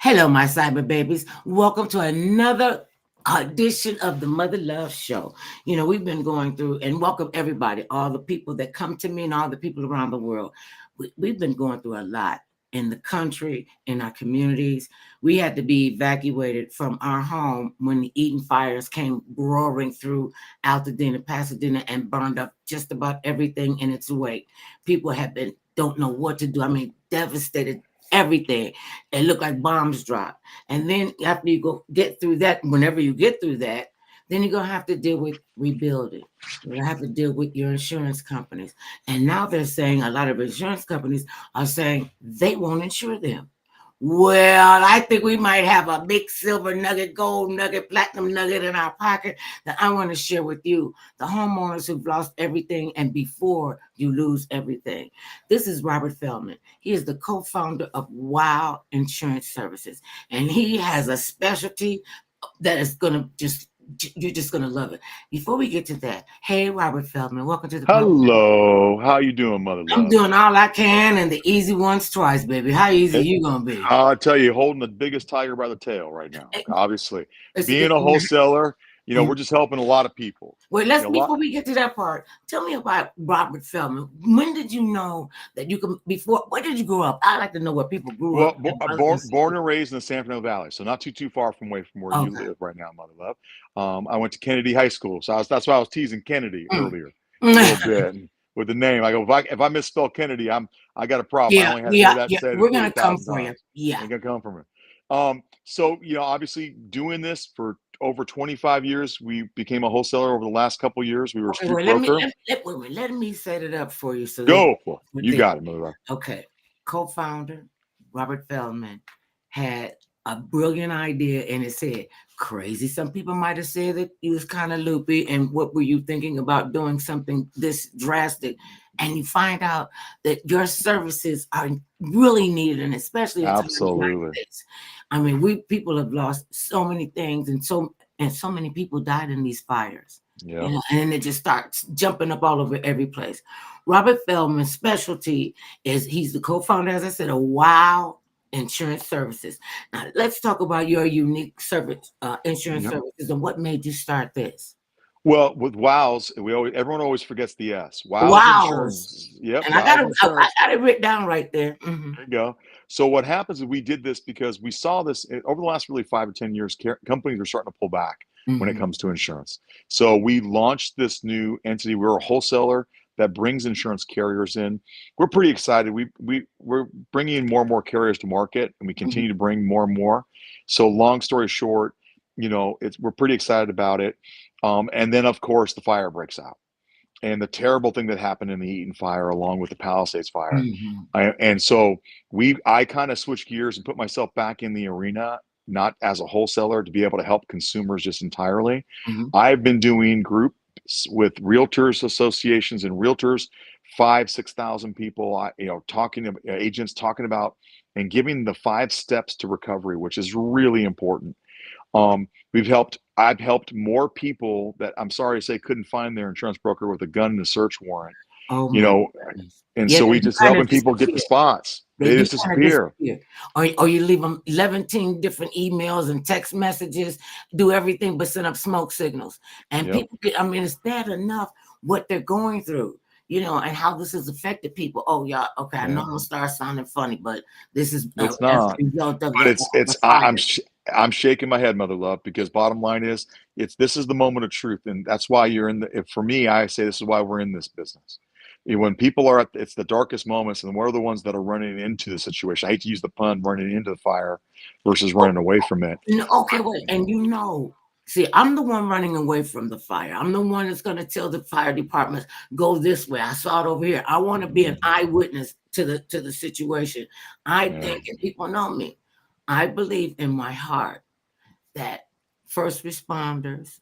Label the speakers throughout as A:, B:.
A: Hello, my cyber babies. Welcome to another edition of the Mother Love Show. You know, we've been going through, and welcome everybody, all the people that come to me and all the people around the world. We've been going through a lot in the country, in our communities. We had to be evacuated from our home when the Eaton fires came roaring through Altadena, Pasadena, and burned up just about everything in its way. People have been, don't know what to do. I mean, devastated everything. It looked like bombs dropped. And then after you get through that, whenever you get through that, then you're gonna have to deal with rebuilding. You're gonna have to deal with your insurance companies. And now they're saying a lot of insurance companies are saying they won't insure them. Well, I think we might have a big silver nugget, gold nugget, platinum nugget in our pocket that I want to share with you, the homeowners who've lost everything and before you lose everything. This is Robert Feldman. He is the co-founder of Wow Insurance Services, and he has a specialty that is going to you're just going to love it. Before we get to that, hey, Robert Feldman, welcome to the program.
B: Hello, how you doing, Mother
A: I'm
B: Love?
A: doing all I can and the easy ones twice, baby. How easy
B: It,
A: you going to be?
B: I'll tell you, holding the biggest tiger by the tail right now. Obviously, being
A: It's,
B: a wholesaler, we're just helping a lot of people.
A: Wait, let's
B: A lot.
A: before we get to that part, tell me about Robert Feldman. When did you know that you can before where did you grow up? I like to know where people grew up.
B: Well, born and raised in the San Fernando Valley, so not too far from away from where you
A: Okay.
B: live right now, Mother Love. I went to Kennedy High School, so that's why I was teasing Kennedy
A: Mm.
B: earlier a little bit with the name. I go, if I misspell Kennedy, I got a problem. I
A: Yeah,
B: only had to hear
A: yeah,
B: that
A: yeah.
B: said
A: We're gonna
B: fifty
A: come
B: thousand
A: for you.
B: times.
A: Yeah.
B: Ain't gonna come from it. So obviously doing this for over 25 years, we became a wholesaler over the last couple of years. We were a
A: Okay,
B: street
A: well,
B: broker.
A: let me set it up for you so that
B: Go for it.
A: with
B: You
A: this.
B: got it, Mother Love.
A: Okay. Co-founder Robert Feldman had a brilliant idea in his head. Crazy. Some people might have said that he was kind of loopy. And what were you thinking about doing something this drastic? And you find out that your services are really needed, and especially at times like
B: Absolutely.
A: this. I mean, we people have lost so many things, and so many people died in these fires. You
B: Yep.
A: know, and then it just starts jumping up all over every place. Robert Feldman's specialty is he's the co-founder, as I said, of Wow Insurance Services. Now, let's talk about your unique service, insurance
B: Yep.
A: services, and what made you start this.
B: Well, with WOWs, everyone always forgets the S. WOWs
A: Wows,
B: Insurance. Yep,
A: and
B: WOWs
A: I
B: Insurance.
A: got it written down right there. Mhm.
B: There you go. So what happens is we did this because we saw this over the last really 5 or 10 years. Companies are starting to pull back when it
A: Mhm.
B: comes to insurance. So we launched this new entity. We're a wholesaler that brings insurance carriers in. We're pretty excited. We're bringing in more and more carriers to market, and we
A: Mhm.
B: continue to bring more and more. So long story short, we're pretty excited about it. And then of course the fire breaks out and the terrible thing that happened in the Eaton fire along with the Palisades fire.
A: Mhm.
B: And so I kind of switched gears and put myself back in the arena, not as a wholesaler to be able to help consumers just entirely.
A: Mhm.
B: I've been doing groups with realtors associations and realtors, 6,000 people, talking to agents, talking about and giving the 5 steps to recovery, which is really important. I've helped more people that I'm sorry to say couldn't find their insurance broker with a gun and a search warrant,
A: Oh
B: you
A: my
B: know,
A: goodness.
B: and
A: Yeah,
B: so
A: they
B: we
A: do
B: just
A: kind of
B: helping people get the
A: disappear.
B: spots.
A: They
B: They
A: do
B: just
A: kind of
B: disappear.
A: disappear. Or you leave them 17 different emails and text messages, do everything but send up smoke signals. And
B: Yep.
A: people get, I mean, it's bad enough what they're going through, you know, and how this has affected people. Oh, yeah, okay, I know
B: Yeah.
A: I'm gonna start sounding funny, but this is
B: It's
A: as a
B: not.
A: result of
B: But
A: the
B: it's
A: fire.
B: I'm shaking my head, Mother Love, because bottom line is this is the moment of truth, and that's why you're in the. For me, I say this is why we're in this business. When people are it's the darkest moments, and we're the ones that are running into the situation. I hate to use the pun, running into the fire versus running away from it.
A: No, okay, wait, and you know, see, I'm the one running away from the fire. I'm the one that's going to tell the fire department, go this way. I saw it over here. I want to be an eyewitness to the situation. I
B: Yeah.
A: think, and people know me, I believe in my heart that first responders,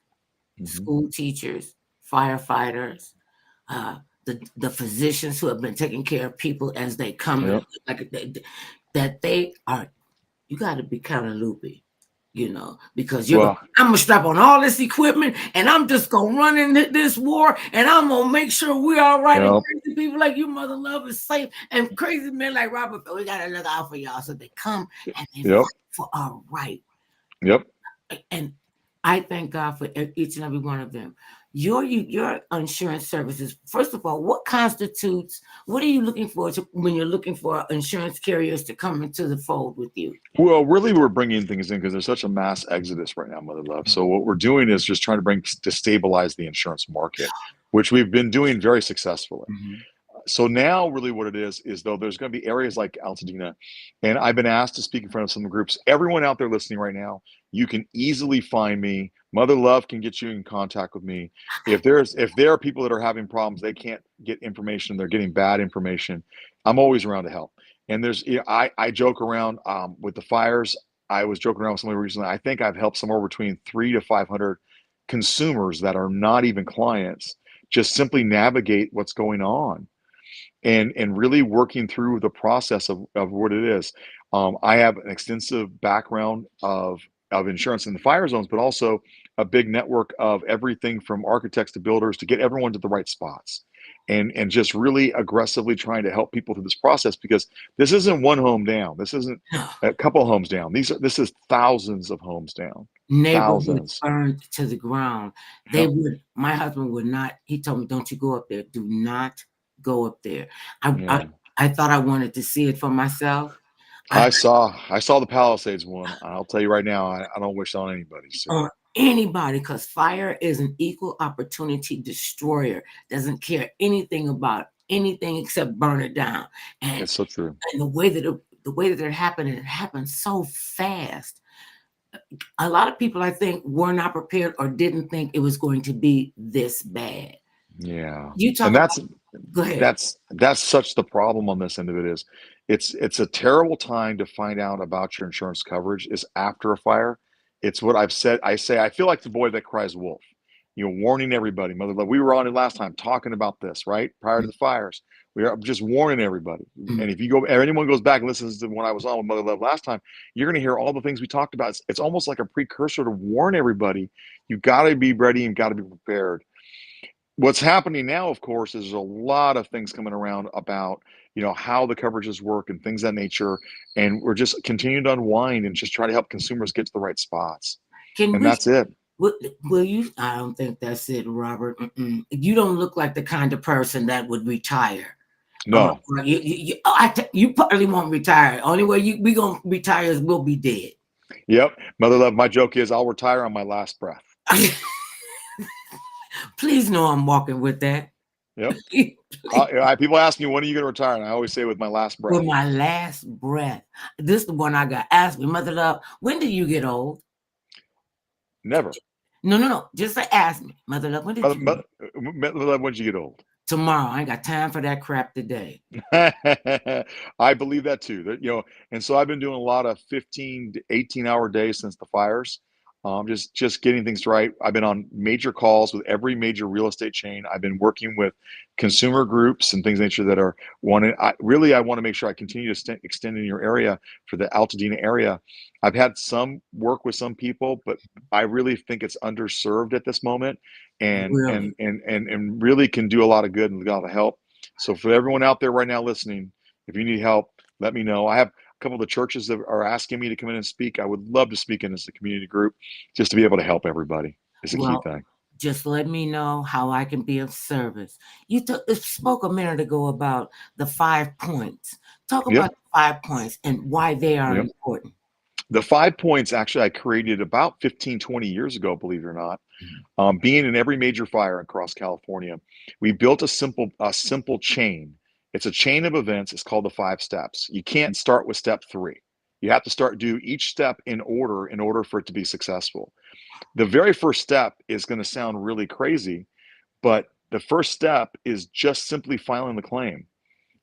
B: Hmm.
A: school teachers, firefighters, the physicians who have been taking care of people as they come in,
B: Yep.
A: like that they are. You got to be kind of loopy. because
B: Well,
A: I'm gonna strap on all this equipment and I'm just gonna run into this war and I'm gonna make sure we're all right. And
B: yep,
A: crazy people like you, mother love, is safe. And crazy men like Robert, we gotta look out for y'all. So they come and they
B: yep,
A: fight for our right.
B: yep.
A: And I thank God for each and every one of them. Your insurance services. First of all, what constitutes? What are you looking for when you're looking for insurance carriers to come into the fold with you?
B: Well, really, we're bringing things in because there's such a mass exodus right now, Mother Love. So what we're doing is just trying to stabilize the insurance market, which we've been doing very successfully.
A: Mhm.
B: So now really what it is though there's going to be areas like Altadena, and I've been asked to speak in front of some groups. Everyone out there listening right now, you can easily find me. Mother Love can get you in contact with me. If there are people that are having problems, they can't get information, they're getting bad information, I'm always around to help. And I joke around with the fires. I was joking around with somebody recently. I think I've helped somewhere between 300 to 500 consumers that are not even clients just simply navigate what's going on and really working through the process of what it is. I have an extensive background of insurance in the fire zones, but also a big network of everything from architects to builders to get everyone to the right spots. And just really aggressively trying to help people through this process because this isn't one home down. This isn't a couple homes down. This is thousands of homes down.
A: Neighborhoods
B: Thousands.
A: burned to the ground.
B: Yep.
A: My husband would not, he told me, don't you go up there. Do not go up there. I, I,
B: Yeah.
A: I thought I wanted to see it for myself. I
B: I saw the Palisades one. I'll tell you right now, I don't wish on anybody. So
A: on anybody because fire is an equal opportunity destroyer. Doesn't care anything about anything except burn it down. And
B: it's so true.
A: and the way that it happened so fast. A lot of people, I think, were not prepared or didn't think it was going to be this bad.
B: Yeah.
A: You talk
B: And
A: about, go ahead.
B: that's such the problem on this end of it is it's a terrible time to find out about your insurance coverage is after a fire. It's what I've said. I say I feel like the boy that cries wolf. Warning everybody. Mother Love, we were on it last time talking about this, right? Prior to the fires. We are just warning everybody.
A: Mm.
B: And if anyone goes back and listens to when I was on with Mother Love last time, you're going to hear all the things we talked about. It's almost like a precursor to warn everybody. You've got to be ready and got to be prepared. What's happening now, of course, is a lot of things coming around about how the coverages work and things of that nature, and we're just continuing to unwind and just try to help consumers get to the right spots,
A: Can
B: and
A: we?
B: that's it.
A: Will you? I don't think that's it, Robert. You don't look like the kind of person that would retire.
B: No.
A: You probably won't retire. Only way we gonna retire is we'll be dead.
B: Yep. Mother Love, my joke is I'll retire on my last breath.
A: Please know I'm walking with that.
B: Yep. People ask me, when are you going to retire? And I always say with my last
A: With
B: breath.
A: my last breath. This is the one I got. Ask me, Mother Love, when do you get old?
B: Never.
A: No, no, no. Just say, ask me, Mother Love, when did you get
B: Mother Love, when did you get old?
A: tomorrow? I ain't got time for that crap today.
B: I believe that too. And so I've been doing a lot of 15 to 18-hour days since the fires. Just getting things right. I've been on major calls with every major real estate chain. I've been working with consumer groups and things of nature that are wanting. I want to make sure I continue to extend in your area for the Altadena area. I've had some work with some people, but I really think it's underserved at this moment, and
A: Really?
B: and and and and really can do a lot of good and a lot of help. So for everyone out there right now listening, if you need help, let me know. I have a couple of the churches that are asking me to come in and speak. I would love to speak in as a community group just to be able to help everybody is a key
A: Well,
B: thing.
A: just let me know how I can be of service. You spoke a minute ago about the 5 points. Talk
B: Yep.
A: about the 5 points and why they are
B: Yep.
A: important.
B: The 5 points actually I created about 15, 20 years ago, believe it or not.
A: Mhm.
B: Being in every major fire across California, we built a simple chain. It's a chain of events. It's called the 5 steps. You can't start with step 3. You have to do each step in order for it to be successful. The very first step is going to sound really crazy, but the first step is just simply filing the claim.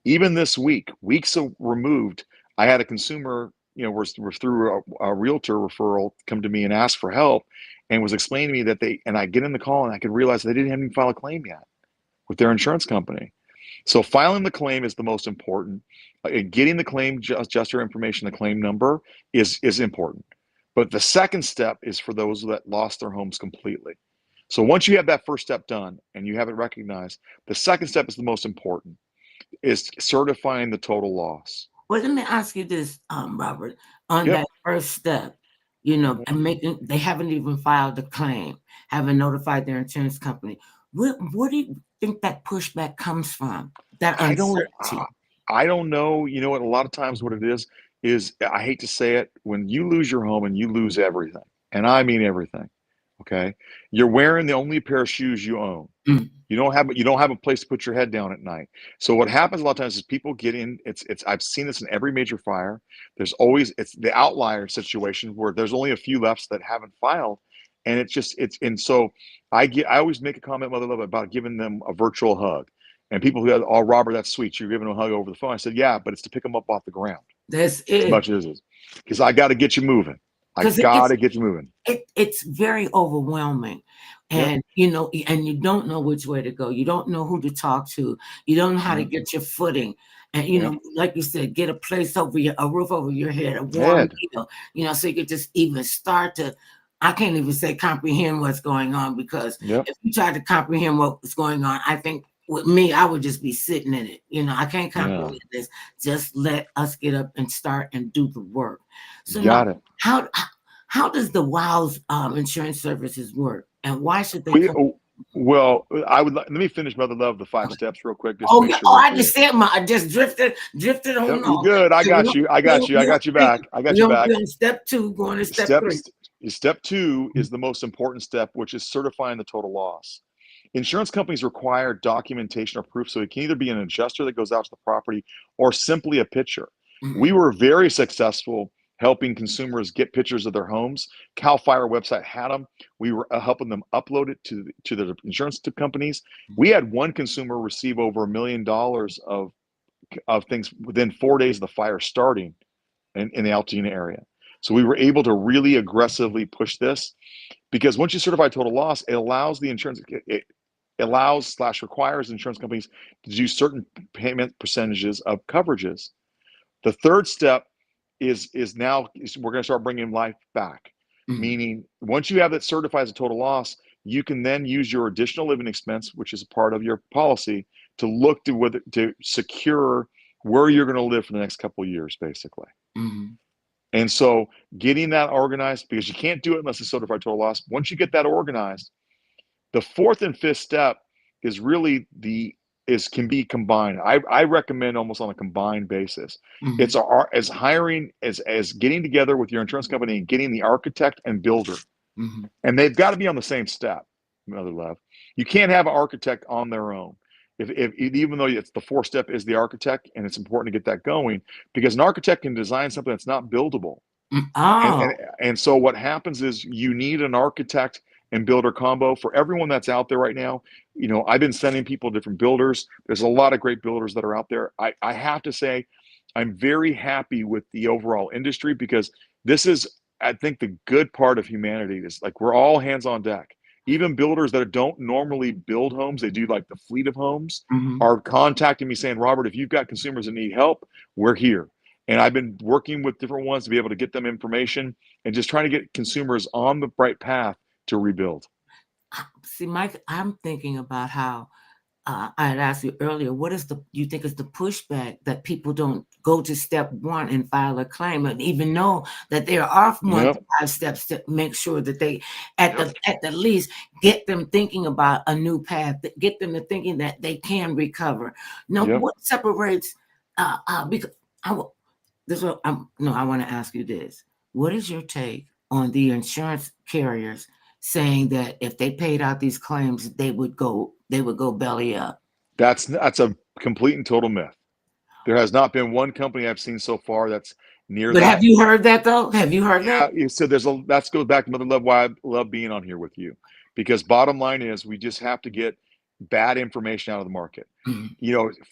B: Even this week, weeks removed, I had a consumer, was through a realtor referral, come to me and ask for help, and was explaining to me and I get in the call and I could realize they didn't even file a claim yet with their insurance company. So filing the claim is the most important. Getting the claim adjuster information, the claim number is important. But the second step is for those that lost their homes completely. So once you have that first step done and you have it recognized, the second step is the most important, is certifying the total loss.
A: Well, let me ask you this, Robert, on
B: Yep.
A: that first step, and making they haven't even filed a claim, haven't notified their insurance company. Where do you think that pushback comes from? That
B: I don't
A: uncertainty.
B: I don't know. You know what? A lot of times what it is I hate to say it, when you lose your home and you lose everything, and I mean everything, okay? You're wearing the only pair of shoes you own.
A: Mm,
B: You don't have a place to put your head down at night. So what happens a lot of times is people get in. It's I've seen this in every major fire. There's always it's the outlier situation where there's only a few left that haven't filed, and it's and so I always make a comment, Mother Love, about giving them a virtual hug. And people who go, "Oh, Robert, that's sweet. You're giving them a hug over the phone." I said, "Yeah, but it's to pick them up off the ground
A: that's
B: as
A: it.
B: much as it is, because I got to get you moving. I
A: Because
B: got to get you moving."
A: it's very overwhelming,
B: Yep.
A: and and you don't know which way to go. You don't know who to talk to. You don't know how to
B: Yep.
A: get your footing, and
B: Yep.
A: like you said, get a roof over your head, a warm
B: Ed.
A: meal. So you could just even start to. I can't even say comprehend what's going on, because
B: Yep.
A: if you try to comprehend what's going on, I think with me, I would just be sitting in it. I can't
B: Yeah.
A: comprehend this. Just let us get up and start and do the work. So now,
B: Got it.
A: how how does the WOW's insurance services work, and why should they
B: We
A: come?
B: well, let me finish, Mother Love, the 5 steps real quick, just to
A: Oh
B: make
A: yeah.
B: sure
A: Oh,
B: we're
A: I
B: clear.
A: just said I just drifted
B: Yep,
A: on
B: you're
A: off.
B: good. I
A: So
B: got you. I got you. I got you back. I got you
A: we
B: back.
A: on step two, going to step three.
B: Steps Step two is the most important step, which is certifying the total loss. Insurance companies require documentation or proof, so it can either be an adjuster that goes out to the property or simply a picture. We
A: Mhm,
B: were very successful helping consumers get pictures of their homes. Cal Fire website had them. We were helping them upload it to the insurance companies. We had one consumer receive over $1 million of things within 4 days of the fire starting in the Altoona area. So we were able to really aggressively push this, because once you certify total loss, it allows the insurance, it allows slash requires insurance companies to do certain payment percentages of coverages. The third step is now we're going to start bringing life back,
A: mhm,
B: meaning once you have it certified as a total loss, you can then use your additional living expense, which is a part of your policy, to look to whether to secure where you're going to live for the next couple of years, basically.
A: mhm,
B: And so getting that organized, because you can't do it unless it's certified total loss. Once you get that organized, the fourth and fifth step is really the is can be combined. I recommend almost on a combined basis. It's
A: mhm,
B: as hiring as getting together with your insurance company and getting the architect and builder,
A: mhm,
B: and they've got to be on the same step. Mother Love, you can't have an architect on their own. If even though it's the fourth step is the architect, and it's important to get that going, because an architect can design something that's not buildable. And,
A: oh.
B: and and so what happens is you need an architect and builder combo for everyone that's out there right now. I've been sending people different builders. There's a lot of great builders that are out there. I have to say, I'm very happy with the overall industry, because this is, I think, the good part of humanity is like we're all hands on deck. Even builders that don't normally build homes, they do like the fleet of homes,
A: Mhm.
B: are contacting me saying, Robert, if you've got consumers that need help, we're here. And I've been working with different ones to be able to get them information and just trying to get consumers on the right path to rebuild.
A: See, Mike, I'm thinking about how I had asked you earlier, what is the you think is the pushback that people don't go to step one and file a claim, and even know that there are 1 to 5 steps to make sure that they,
B: Yep.
A: at the least, get them thinking about a new path, get them to thinking that they can recover. Now,
B: Yep.
A: what separates? Because I w- this what I'm no, I want to ask you this: what is your take on the insurance carriers saying that if they paid out these claims, they would go belly up?
B: That's a complete and total myth. There has not been one company I've seen so far that's near
A: But have
B: that.
A: you heard that though? Have you heard that?
B: Yeah, so that goes back to Mother Love, why I love being on here with you, because bottom line is we just have to get bad information out of the market.
A: Mhm,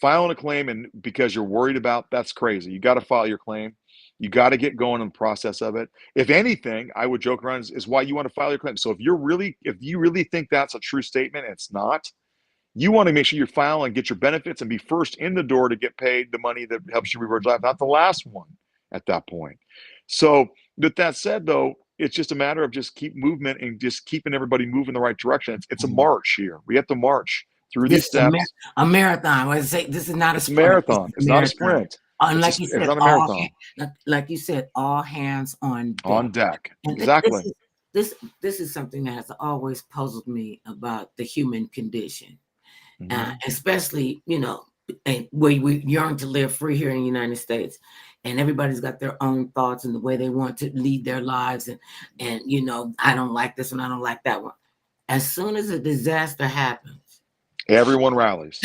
B: Filing a claim and because you're worried about, that's crazy. You got to file your claim. You got to get going on the process of it. If anything, I would joke around is why you want to file your claim. So if you really think that's a true statement, and it's not. You want to make sure you file and get your benefits and be first in the door to get paid the money that helps you revert life, not the last one at that point. So, with that said, though, it's just a matter of just keep movement and just keeping everybody moving in the right direction. It's a
A: Mhm.
B: march here. We have to march through
A: This
B: these
A: is
B: steps.
A: a marathon. I say this is not a
B: It's a
A: sprint. This
B: marathon.
A: is a
B: It's not a
A: marathon.
B: sprint.
A: And like you
B: It's
A: said,
B: not a marathon.
A: like you said, all hands on deck.
B: On deck.
A: And
B: Exactly.
A: this is something that has always puzzled me about the human condition,
B: Mhm.
A: especially and where we yearn to live free here in the United States, and everybody's got their own thoughts and the way they want to lead their lives, and I don't like this one, I don't like that one. As soon as a disaster happens,
B: Everyone rallies.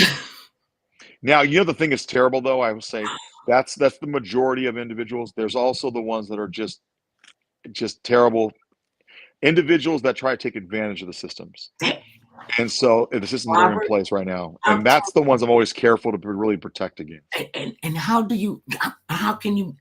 B: Now, the thing is terrible, though. I will say that's the majority of individuals. There's also the ones that are just terrible individuals that try to take advantage of the systems. And so the systems that are in
A: Robert,
B: place right now,
A: I'm
B: and that's the ones I'm always careful to really protect against.
A: and how can you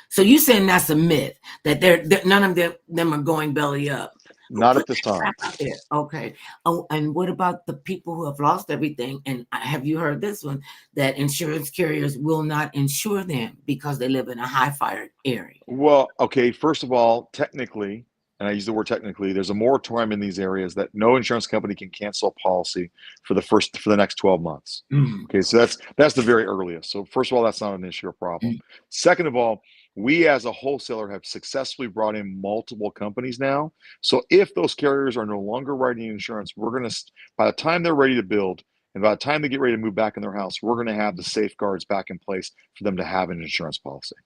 A: so you saying that's a myth that none of them are going belly up. Who
B: Not
A: put
B: at this
A: that
B: time.
A: crap out there? Okay. Oh, and what about the people who have lost everything? And have you heard this one, that insurance carriers will not insure them because they live in a high fire area?
B: Well, okay, first of all, technically, and I use the word technically, there's a moratorium in these areas that no insurance company can cancel a policy for the next 12 months.
A: Mm,
B: Okay, so that's the very earliest. So first of all, that's not an issue or problem.
A: mm.
B: Second of all, we as a wholesaler have successfully brought in multiple companies now. So if those carriers are no longer writing insurance, by the time they're ready to build and by the time they get ready to move back in their house, we're going to have the safeguards back in place for them to have an insurance policy.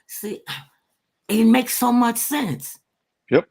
A: See, it makes so much sense.
B: Yep.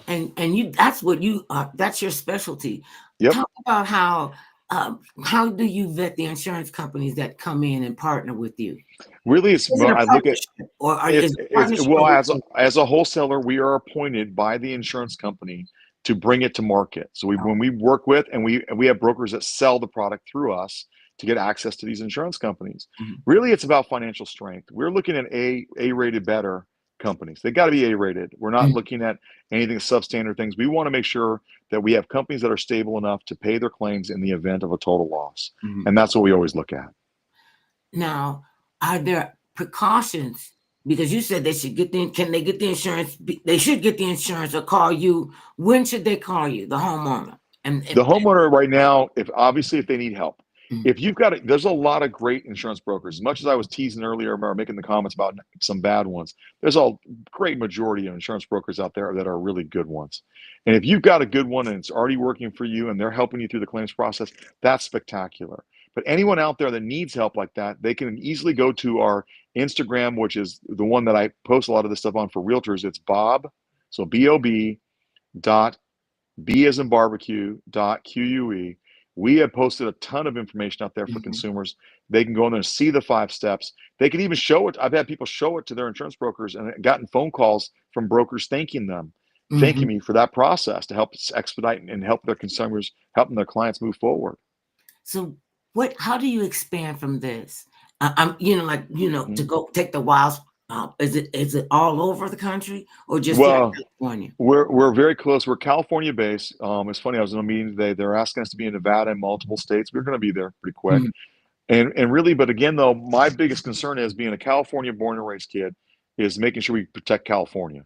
A: And you, that's what you are, that's your specialty.
B: Yep.
A: Talk about how do you vet the insurance companies that come in and partner with you?
B: Really,
A: Is it a
B: I look at
A: partnership, or is
B: it's
A: it a
B: it's
A: partnership,
B: well,
A: or
B: as a wholesaler, we are appointed by the insurance company to bring it to market. So when we work with and we have brokers that sell the product through us to get access to these insurance companies.
A: Mhm.
B: Really, it's about financial strength. We're looking at A-rated better companies. They got to be A-rated. We're not
A: Mhm.
B: looking at anything substandard things. We want to make sure that we have companies that are stable enough to pay their claims in the event of a total loss.
A: Mhm.
B: And that's what we always look at.
A: Now, are there precautions? Because you said they should can they get the insurance? They should get the insurance or call you. When should they call you, the homeowner?
B: The homeowner right now, if they need help,
A: Mhm.
B: if you've got it, there's a lot of great insurance brokers. As much as I was teasing earlier or making the comments about some bad ones, there's a great majority of insurance brokers out there that are really good ones. And if you've got a good one and it's already working for you and they're helping you through the claims process, that's spectacular. But anyone out there that needs help like that, they can easily go to our Instagram, which is the one that I post a lot of this stuff on for realtors. It's Bob, so BOB dot B as in barbecue dot QUE. We have posted a ton of information out there for
A: Mhm.
B: consumers. They can go in there and see the 5 steps. They can even show it. I've had people show it to their insurance brokers and gotten phone calls from brokers thanking
A: Mhm.
B: me for that process to help expedite and help their consumers, helping their clients move forward.
A: So how do you expand from this? I'm, to
B: Mhm.
A: go take the wilds. Is it all over the country or just here
B: Well,
A: in California?
B: we're very close. We're California based. It's funny. I was in a meeting today. They're asking us to be in Nevada and multiple states. We're going to be there pretty quick.
A: Mhm.
B: And really, but again, though, my biggest concern is being a California born and raised kid is making sure we protect California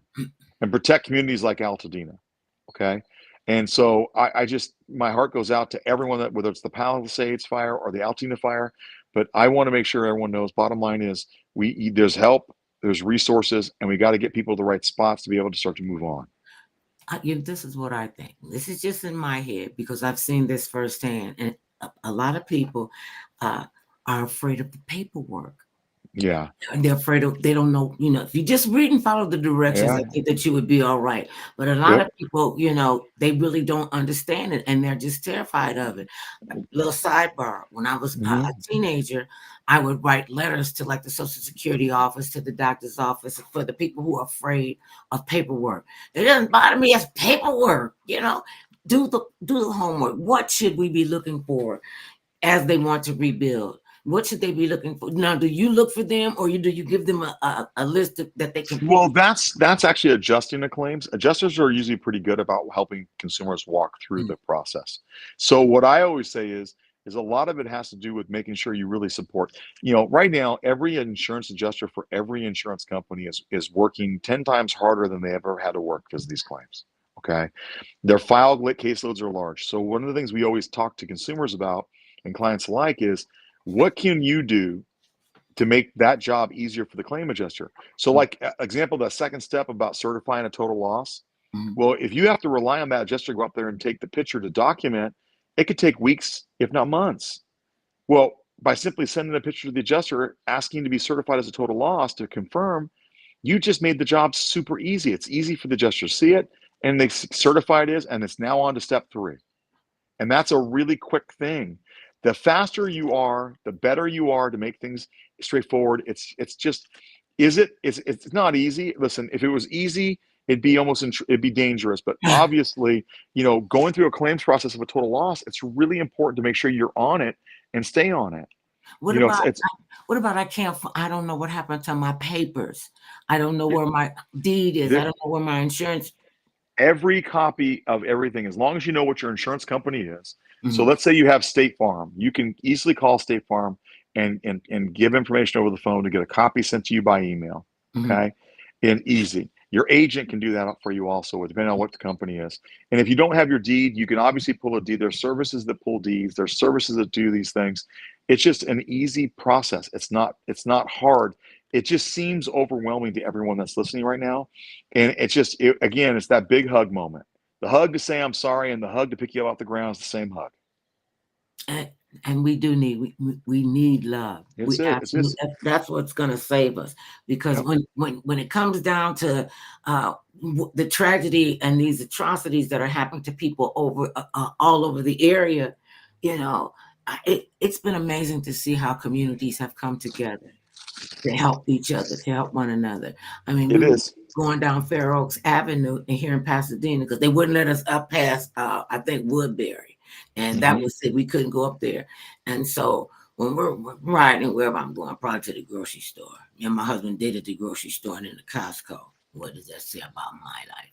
B: and protect communities like Altadena. Okay. And so I just, my heart goes out to everyone that, whether it's the Palisades fire or the Altadena fire, but I want to make sure everyone knows, bottom line is there's help, there's resources, and we got to get people to the right spots to be able to start to move on.
A: This is what I think. This is just in my head because I've seen this firsthand, and a lot of people uh, are afraid of the paperwork.
B: Yeah.
A: And they're afraid of, they don't know, if you just read and follow the directions, I
B: Yeah.
A: think that you would be all right. But a lot
B: Yep.
A: of people, they really don't understand it and they're just terrified of it. A little sidebar, when I was a
B: Hmm.
A: teenager, I would write letters to like the Social Security office, to the doctor's office for the people who are afraid of paperwork. It doesn't bother me as paperwork, do the homework. What should we be looking for as they want to rebuild? What should they be looking for? Now, do you look for them, or do you give them a list that they can pick?
B: Well, that's actually adjusting the claims. Adjusters are usually pretty good about helping consumers walk through
A: Mm,
B: the process. So what I always say is is a lot of it has to do with making sure you really support. Right now, every insurance adjuster for every insurance company is working 10 times harder than they ever had to work because of these claims. Okay. Their file caseloads are large. So one of the things we always talk to consumers about and clients alike is, what can you do to make that job easier for the claim adjuster? So like example, that second step about certifying a total loss.
A: Mhm.
B: Well, if you have to rely on that adjuster to go up there and take the picture to document, it could take weeks, if not months. Well, by simply sending a picture to the adjuster asking to be certified as a total loss to confirm, you just made the job super easy. It's easy for the adjuster to see it, and they certify it is, and it's now on to step 3. And that's a really quick thing. The faster you are, the better you are to make things straightforward. It's just, it's not easy. Listen, if it was easy, it'd be dangerous. But obviously, going through a claims process of a total loss, it's really important to make sure you're on it and stay on it.
A: What about what about I don't know what happened to my papers. I don't know where my deed is. I don't know where my insurance.
B: Every copy of everything, as long as you know what your insurance company is. So
A: Mhm,
B: let's say you have State Farm, you can easily call State Farm and give information over the phone to get a copy sent to you by email.
A: mhm.
B: Okay. And easy. Your agent can do that for you also, depending on what the company is. And if you don't have your deed, you can obviously pull a deed. There's services that pull deeds, there's services that do these things. It's just an easy process. It's not hard. It just seems overwhelming to everyone that's listening right now. And again, it's that big hug moment. The hug to say I'm sorry and the hug to pick you up off the ground is the same hug.
A: And, and we do need we need love.
B: It's
A: We
B: it. It's
A: absolutely
B: just,
A: that's what's going to save us because
B: yep.
A: when it comes down to the tragedy and these atrocities that are happening to people over all over the area, you know, it's been amazing to see how communities have come together to help each other, to help one another. I mean, we
B: It
A: were
B: is.
A: going down Fair Oaks Avenue and here in Pasadena because they wouldn't let us up past, I think, Woodbury. And that
B: Mm-hmm.
A: was it. We couldn't go up there. And so when we're riding wherever I'm going, probably to the grocery store. Me and my husband did at the grocery store and in the Costco. What does that say about my life?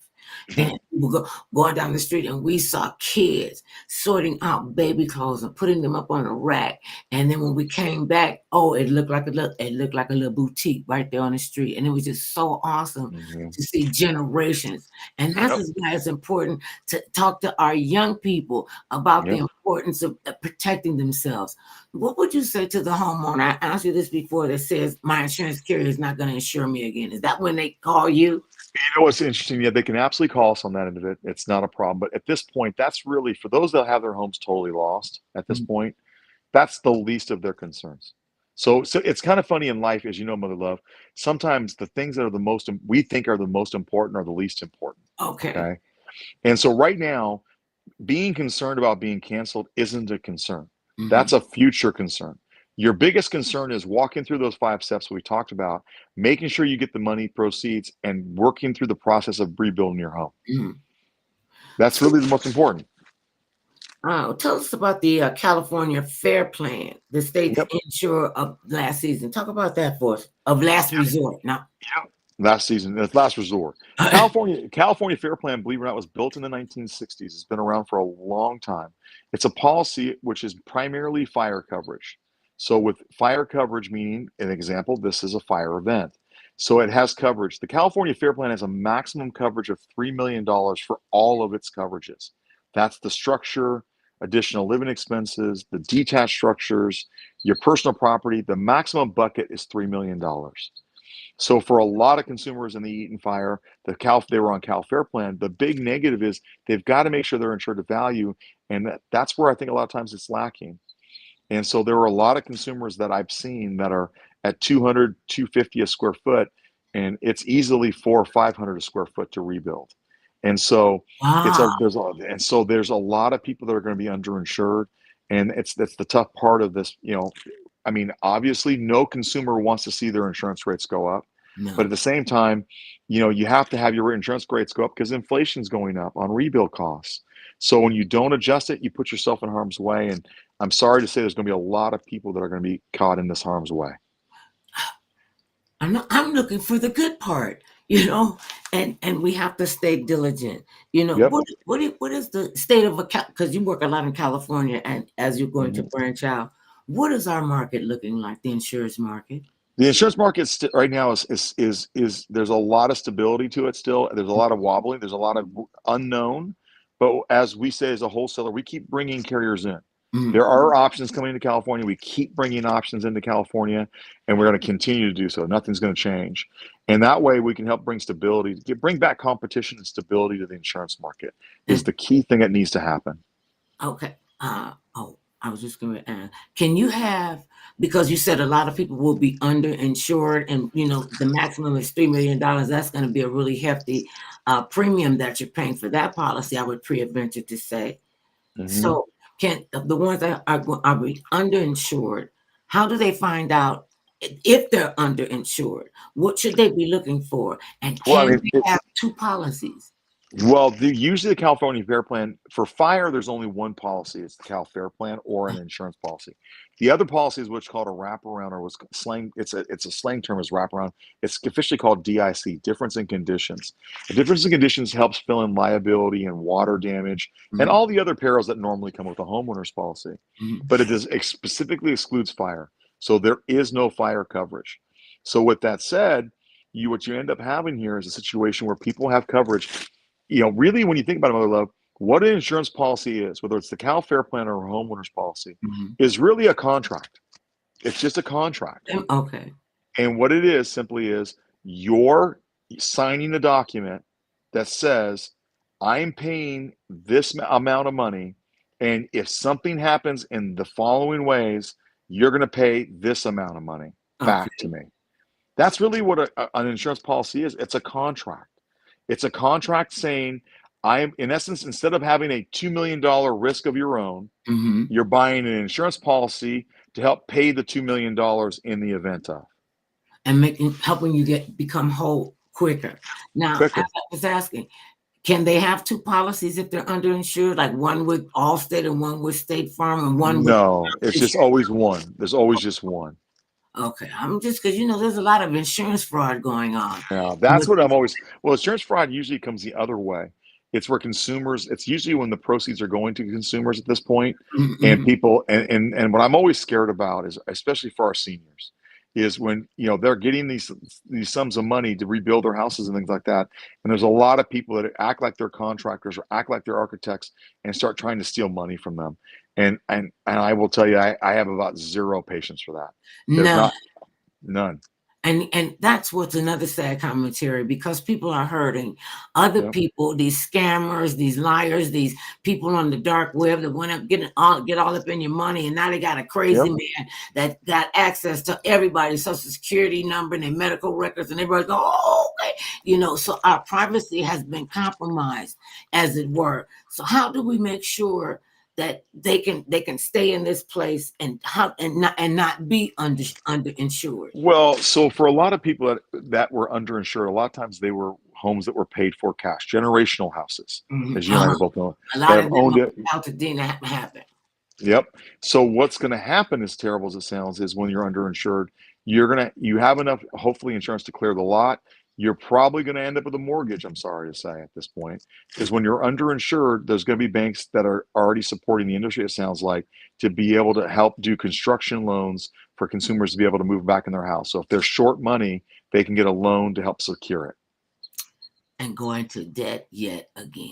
A: And we were going down the street and we saw kids sorting out baby clothes and putting them up on a rack. And then when we came back, oh, it looked like a little boutique right there on the street. And it was just so awesome
B: Mm-hmm.
A: to see generations. And that's
B: Yep.
A: why it's important to talk to our young people about the
B: Yep.
A: importance of protecting themselves. What would you say to the homeowner? I asked you this before that says my insurance carrier is not going to insure me again. Is that when they call you?
B: You know what's interesting? Yeah, they can absolutely call us on that end of it. It's not a problem. But at this point, that's really for those that have their homes totally lost at this
A: Mhm.
B: point, that's the least of their concerns. So it's kind of funny in life, as you know, Mother Love. Sometimes the things that are the most we think are the most important are the least important.
A: Okay.
B: Okay. And so right now, being concerned about being canceled isn't a concern.
A: Mhm.
B: That's a future concern. Your biggest concern is walking through those 5 steps we talked about, making sure you get the money proceeds and working through the process of rebuilding your home.
A: Mhm.
B: That's really the most important.
A: Tell us about the California Fair Plan, the state's
B: Yep.
A: insurer of last season. Talk about that for us, of last resort. Now,
B: Yep. Last season, that's last resort. California Fair Plan, believe it or not, was built in the 1960s. It's been around for a long time. It's a policy which is primarily fire coverage. So with fire coverage, meaning an example, this is a fire event. So it has coverage. The California Fair Plan has a maximum coverage of $3 million dollars for all of its coverages. That's the structure, additional living expenses, the detached structures, your personal property. The maximum bucket is $3 million dollars. So for a lot of consumers in the Eaton fire, they were on Cal Fair Plan. The big negative is they've got to make sure they're insured to value, and that's where I think a lot of times it's lacking. And so there are a lot of consumers that I've seen that are at 200, 250 a square foot, and it's easily 400 or 500 a square foot to rebuild. And so
A: wow,
B: there's a lot of people that are going to be underinsured, and that's the tough part of this. I mean, obviously, no consumer wants to see their insurance rates go up, but at
A: no.
B: the same time, you have to have your insurance rates go up because inflation's going up on rebuild costs. So when you don't adjust it, you put yourself in harm's way. And I'm sorry to say there's going to be a lot of people that are going to be caught in this harm's way.
A: I'm looking for the good part. you know, and we have to stay diligent. You know,
B: Yep.
A: what is the state of a because you work a lot in California, and as you're going to
B: Mhm.
A: branch out, what is our market looking like, the insurance market?
B: The insurance market right now is there's a lot of stability to it still. There's a lot of wobbling. There's a lot of unknown. But as we say as a wholesaler, we keep bringing carriers in.
A: Mhm.
B: There are options coming into California. We keep bringing options into California, and we're going to continue to do so. Nothing's going to change. And that way we can help bring stability, bring back competition and stability to the insurance market is
A: And
B: the key thing that needs to happen.
A: okay, oh, I was just going to ask, can you have, because you said a lot of people will be underinsured, and you know the maximum is $3 million. That's going to be a really hefty premium that you're paying for that policy. I would pre-venture to say.
B: Hmm.
A: So, can the ones that are we underinsured? How do they find out if they're underinsured? What should they be looking for? And
B: Well, I
A: can
B: mean,
A: they have two policies?
B: well, usually the California Fair Plan for fire, there's only one policy. It's the Cal Fair Plan or an insurance policy. The other policy is what's called a wraparound, or was slang. It's a slang term is wraparound. It's officially called DIC, difference in conditions. The difference in conditions helps fill in liability and water damage and
A: Mhm,
B: all the other perils that normally come with a homeowner's policy,
A: mhm,
B: but it does specifically excludes fire. So there is no fire coverage. So with that said, what you end up having here is a situation where people have coverage. Really, when you think about it, Mother Love, what an insurance policy is, whether it's the Cal Fair Plan or a homeowner's policy,
A: mhm.
B: is really a contract. It's just a contract.
A: Okay.
B: And what it is simply is you're signing a document that says, I'm paying this amount of money. And if something happens in the following ways, you're going to pay this amount of money back to
A: Okay.
B: me. That's really what an insurance policy is. It's a contract. It's a contract saying, I'm in essence, instead of having a $2 million risk of your own,
A: Mhm.
B: you're buying an insurance policy to help pay the $2 million in the event of
A: And making helping you become whole quicker. Now, as
B: quicker.
A: I was asking, can they have two policies if they're underinsured, like one with Allstate and one with State Farm and one with
B: No, it's just always one. There's always just one.
A: okay, I'm just because there's a lot of insurance fraud going on
B: Yeah, that's
A: with
B: what I'm
A: these.
B: always. Well, insurance fraud usually comes the other way. It's where consumers. It's usually when the proceeds are going to consumers at this point, and
A: Mhm,
B: people. And what I'm always scared about is, especially for our seniors, is when they're getting these sums of money to rebuild their houses and things like that. And there's a lot of people that act like they're contractors or act like they're architects and start trying to steal money from them. And I will tell you, I have about zero patience for that. There's
A: no,
B: not none.
A: and that's what's another sad commentary because people are hurting other
B: Yep.
A: people, these scammers, these liars, these people on the dark web that want to get all up in your money, and now they got a crazy
B: Yep.
A: man that got access to everybody's social security number and their medical records, and everybody go, oh, okay, so our privacy has been compromised, as it were. So how do we make sure that they can stay in this place and not be underinsured?
B: Well, so for a lot of people that were underinsured, a lot of times they were homes that were paid for cash, generational houses,
A: Mhm,
B: as you and I both know,
A: a
B: that
A: lot
B: have
A: of them
B: owned it.
A: are out to dinner happen.
B: Yep. So what's going to happen, as terrible as it sounds, is when you're underinsured, you have enough, hopefully, insurance to clear the lot. You're probably going to end up with a mortgage, I'm sorry to say at this point, because when you're underinsured, there's going to be banks that are already supporting the industry, it sounds like, to be able to help do construction loans for consumers to be able to move back in their house. So if they're short money, they can get a loan to help secure it.
A: And go into debt yet again.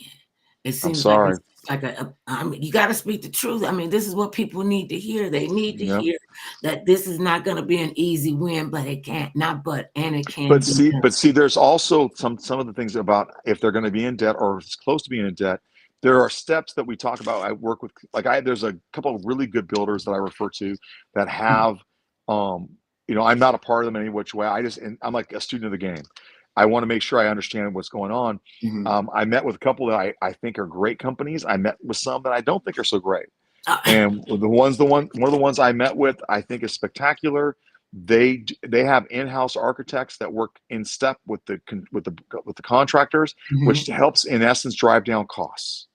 A: It
B: I'm
A: seems like
B: sorry.
A: it's like I mean, you got to speak the truth. I mean, this is what people need to hear. They need to
B: Yeah.
A: hear that this is not going to be an easy win, but it can't, not but, and it can
B: But
A: be
B: see,
A: done.
B: but see, there's also some of the things about if they're going to be in debt or if it's close to being in debt. There are steps that we talk about. I work with there's a couple of really good builders that I refer to that have, um, I'm not a part of them in any which way. And I'm like a student of the game. I want to make sure I understand what's going on.
A: Mhm.
B: I met with a couple that I think are great companies. I met with some that I don't think are so great.
A: Uh,
B: And one of the ones I met with, I think is spectacular. They have in-house architects that work in step with the contractors, which
A: mhm.
B: helps in essence drive down costs.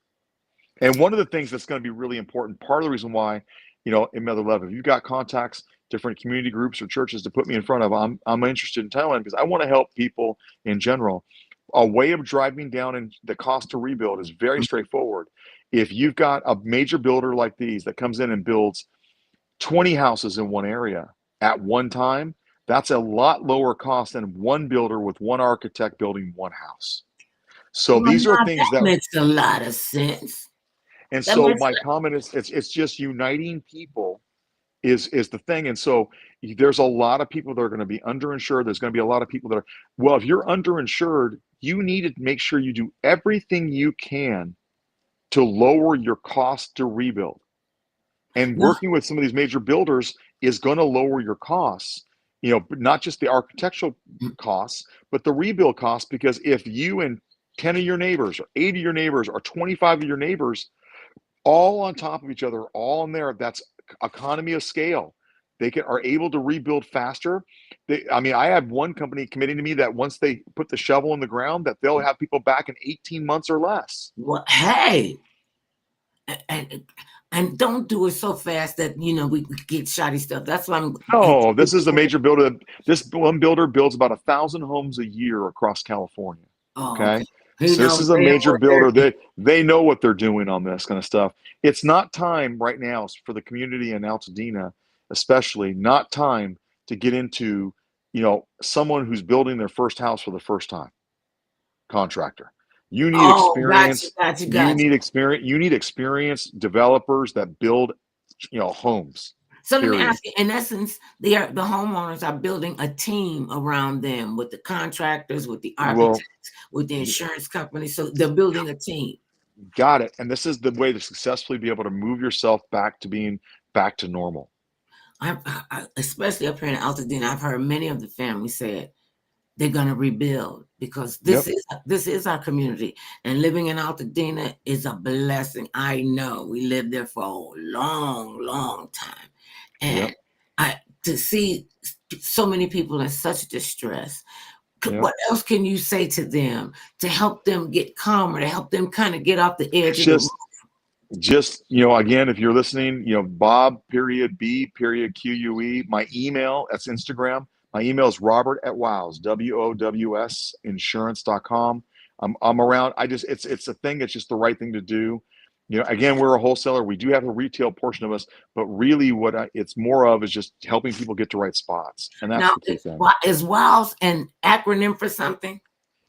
B: And one of the things that's going to be really important, part of the reason why, in Mother Love, if you've got contacts, different community groups or churches to put me in front of, I'm interested in telling because I want to help people in general. A way of driving down in the cost to rebuild is very straightforward. If you've got a major builder like these that comes in and builds 20 houses in one area at one time, that's a lot lower cost than one builder with one architect building one house. So
A: Well,
B: these are
A: now
B: things
A: that
B: that,
A: makes a lot of sense.
B: and
A: That
B: so
A: makes
B: my comment is it's just uniting people is the thing. And so there's a lot of people that are going to be underinsured. There's going to be a lot of people that are, well, if you're underinsured, you need to make sure you do everything you can to lower your cost to rebuild. And
A: no.
B: working with some of these major builders is going to lower your costs, not just the architectural costs, but the rebuild costs. Because if you and 10 of your neighbors or 8 of your neighbors or 25 of your neighbors all on top of each other, all in there, that's economy of scale. They are able to rebuild faster. I had one company committing to me that once they put the shovel in the ground, that they'll have people back in 18 months or less.
A: Well, hey, and, and don't do it so fast that we get shoddy stuff. That's why I'm.
B: No, this is a major builder. This one builder builds about 1,000 homes a year across California.
A: Oh, okay.
B: Okay.
A: He
B: So this
A: knows
B: is a
A: damn
B: major
A: well they're.
B: builder. They know what they're doing on this kind of stuff. It's not time right now for the community in Altadena, especially not time to get into, someone who's building their first house for the first time, contractor. You need
A: Oh, gotcha,
B: experience.
A: gotcha,
B: You
A: gotcha.
B: need experience. You need experienced developers that build, homes.
A: So let me
B: Period.
A: ask you, in essence, the homeowners are building a team around them with the contractors, with the
B: Well,
A: architects, with the insurance company. So they're building a team.
B: got it. And this is the way to successfully be able to move yourself back to being back to normal.
A: Especially up here in Altadena, I've heard many of the families say they're going to rebuild because
B: Yep.
A: this is our community, and living in Altadena is a blessing. I know we lived there for a long time, and
B: Yep.
A: I to see so many people in such distress.
B: Yep.
A: What else can you say to them to help them get calmer, to help them kind of get off the edge of the roof?
B: Just again, if you're listening, Bob period B period QUE, my email, that's Instagram. My email is Robert at Wows, WOWS insurance.com. I'm around. It's a thing. It's just the right thing to do. Again, we're a wholesaler. We do have a retail portion of us, but really it's more of is just helping people get to right spots. And that's
A: Now,
B: the key thing.
A: is WOWS an acronym for something?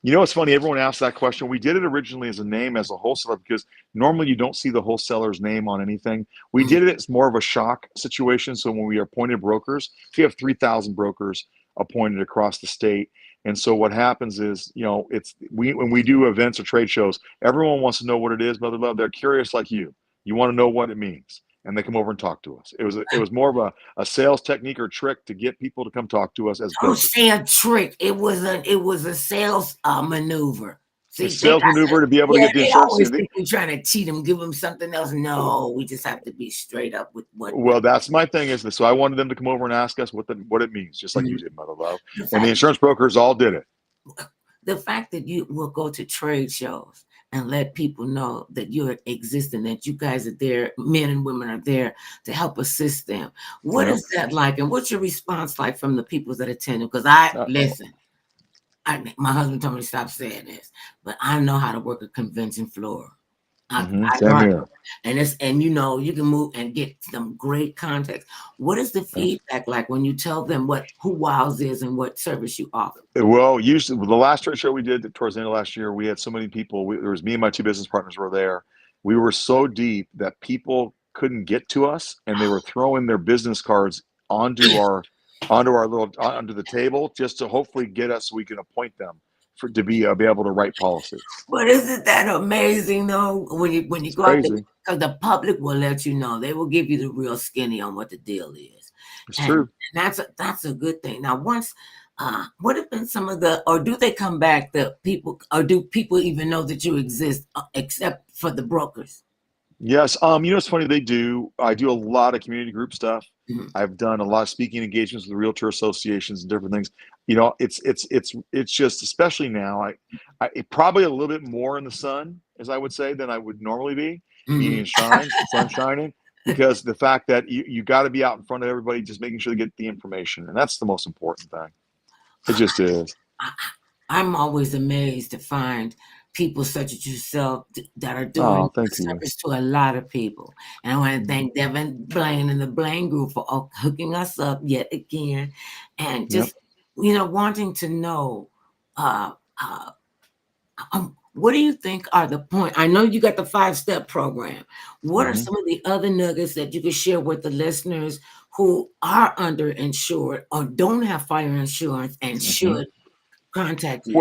B: It's funny. Everyone asks that question. We did it originally as a name as a wholesaler because normally you don't see the wholesaler's name on anything. We
A: Mhm.
B: did it as more of a shock situation. So when we appointed brokers, we have 3,000 brokers appointed across the state. And so what happens is, when we do events or trade shows, everyone wants to know what it is, Mother Love. They're curious like you. You want to know what it means. And they come over and talk to us. It was more of a sales technique or trick to get people to come talk to us as
A: Don't
B: builders.
A: say a trick. It was a sales maneuver.
B: A
A: See,
B: sales maneuver to be able to
A: yeah,
B: get the
A: they
B: insurance.
A: always think we're trying to cheat them, give them something else. No, we just have to be straight up with what.
B: Well, that's my thing is this. So I wanted them to come over and ask us what it means, just like you
A: Mhm.
B: did, Mother Love.
A: The
B: And the
A: fact
B: insurance brokers all did it.
A: the fact that you will go to trade shows and let people know that you're existing, that you guys are there, men and women are there to help assist them. What
B: Yep.
A: is that like, and what's your response like from the people that attend? Because I
B: Uh-oh.
A: listen. My husband told me to stop saying this, but I know how to work a convention floor. I know
B: Same
A: how to,
B: here.
A: and you can move and get some great context. What is the
B: Yeah.
A: feedback like when you tell them who Wows is and what service you offer?
B: Well, usually the last trade show we did towards the end of last year, we had so many people. There was me and my two business partners were there. We were so deep that people couldn't get to us, and they were throwing their business cards onto our little onto the table just to hopefully get us so we can appoint them to be able to write policies.
A: But isn't that amazing though? When you
B: It's
A: go out there,
B: crazy.
A: because the public will let you know. They will give you the real skinny on what the deal is,
B: It's
A: and
B: true.
A: that's a good thing. Now, once, what have been some of or do they come back? The people, or do people even know that you exist, except for the brokers?
B: Yes. It's funny they do. I do a lot of community group stuff.
A: Mhm.
B: I've done a lot of speaking engagements with realtor associations and different things. It's just especially now. Probably a little bit more in the sun, as I would say, than I would normally be, meaning
A: Mhm.
B: sun shining. because the fact that you got to be out in front of everybody, just making sure they get the information, and that's the most important thing. It just is.
A: I, I'm always amazed to find people such as yourself that are doing
B: Oh,
A: a
B: thank you.
A: service to a lot of people. And I want to thank Devin Blaine and the Blaine Group for hooking us up yet again, and
B: Yep.
A: just wanting to know. Uh, uh, what do you think are the point? I know you got the 5-step program. What are
B: Hmm.
A: some of the other nuggets that you could share with the listeners who are underinsured or don't have fire insurance and
B: Hmm.
A: should contact you?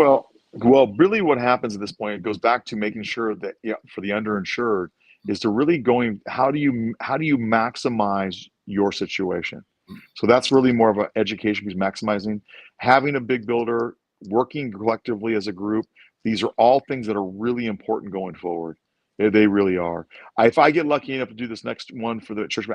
B: Well, really, what happens at this point, it goes back to making sure that, yeah, for the underinsured, is to really going. How do you maximize your situation? So that's really more of an education piece, maximizing, having a big builder, working collectively as a group. These are all things that are really important going forward. They really are. If I get lucky enough to do this next one for the church,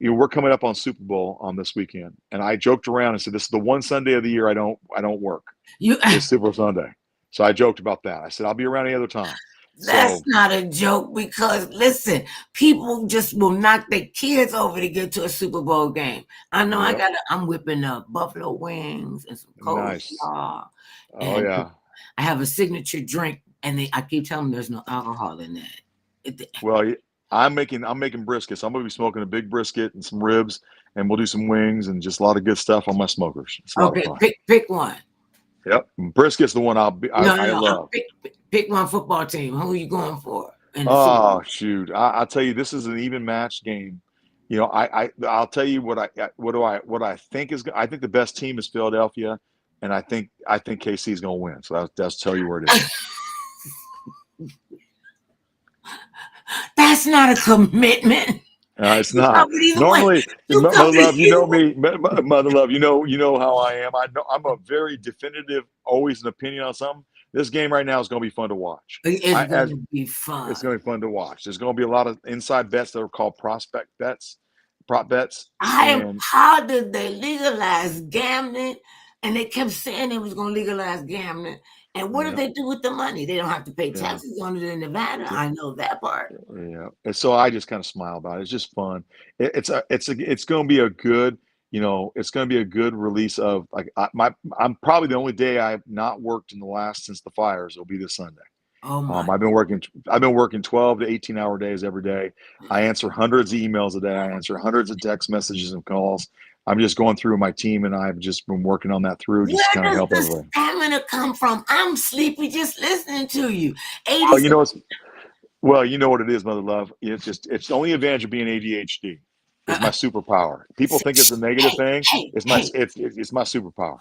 B: we're coming up on Super Bowl on this weekend, and I joked around and said this is the one Sunday of the year I don't work.
A: You
B: It's Super Sunday. So I joked about that. I said, I'll be around any other time.
A: That's
B: So,
A: not a joke because listen, people just will knock their kids over to get to a Super Bowl game. I know
B: yep,
A: I'm whipping up buffalo wings and some
B: nice.
A: coleslaw,
B: Oh,
A: and
B: yeah.
A: I have a signature drink, and I keep telling them there's no alcohol in that.
B: Well, I'm making brisket. So I'm going to be smoking a big brisket and some ribs, and we'll do some wings and just a lot of good stuff on my smokers. It's a lot of
A: Okay,
B: fun.
A: pick one.
B: Yep. Brisket's the one I
A: No.
B: love.
A: Pick one football team. Who are you going for in the Super
B: Oh,
A: Bowl?
B: shoot. I'll tell you, this is an even match game. I'll tell you what I think I think the best team is Philadelphia, and I think KC is going to win. So that's tell you where it is.
A: That's not a commitment.
B: It's
A: You
B: not
A: covered either way.
B: normally.
A: You
B: Mother
A: covered
B: love, you
A: either
B: know
A: way.
B: me. Mother love, you know how I am. I know I'm a very definitive, always an opinion on something. This game right now is going to be fun to watch.
A: It's
B: I
A: going
B: as
A: to be
B: It's
A: fun.
B: going to be fun to watch. There's going to be a lot of inside bets that are called prospect bets, prop bets, and
A: How did they legalize gambling? And they kept saying they was going to legalize gambling. And what did
B: yeah,
A: they do with the money? They don't have to pay
B: yeah.
A: taxes on it in Nevada. I know that part.
B: Yeah, and so I just kind of smile about it. It's just fun. It's going to be a good, it's going to be a good release of like I'm probably the only day I've not worked in the last since the fires. It'll be this Sunday.
A: Oh
B: Um,
A: my.
B: I've been working I've been working 12 to 18-hour days every day. I answer hundreds of emails a day. I answer hundreds of text messages and calls. I'm just going through my team, and I've just been working on that through just to
A: Where
B: kind of
A: does
B: help
A: the
B: everybody.
A: stamina come from? I'm sleepy just listening to you.
B: Well,
A: 86.
B: you know what it is, mother love. It's the only advantage of being ADHD is my
A: Uh-uh.
B: superpower. People think it's a negative
A: Hey,
B: thing.
A: hey,
B: It's my
A: hey,
B: it's my superpower.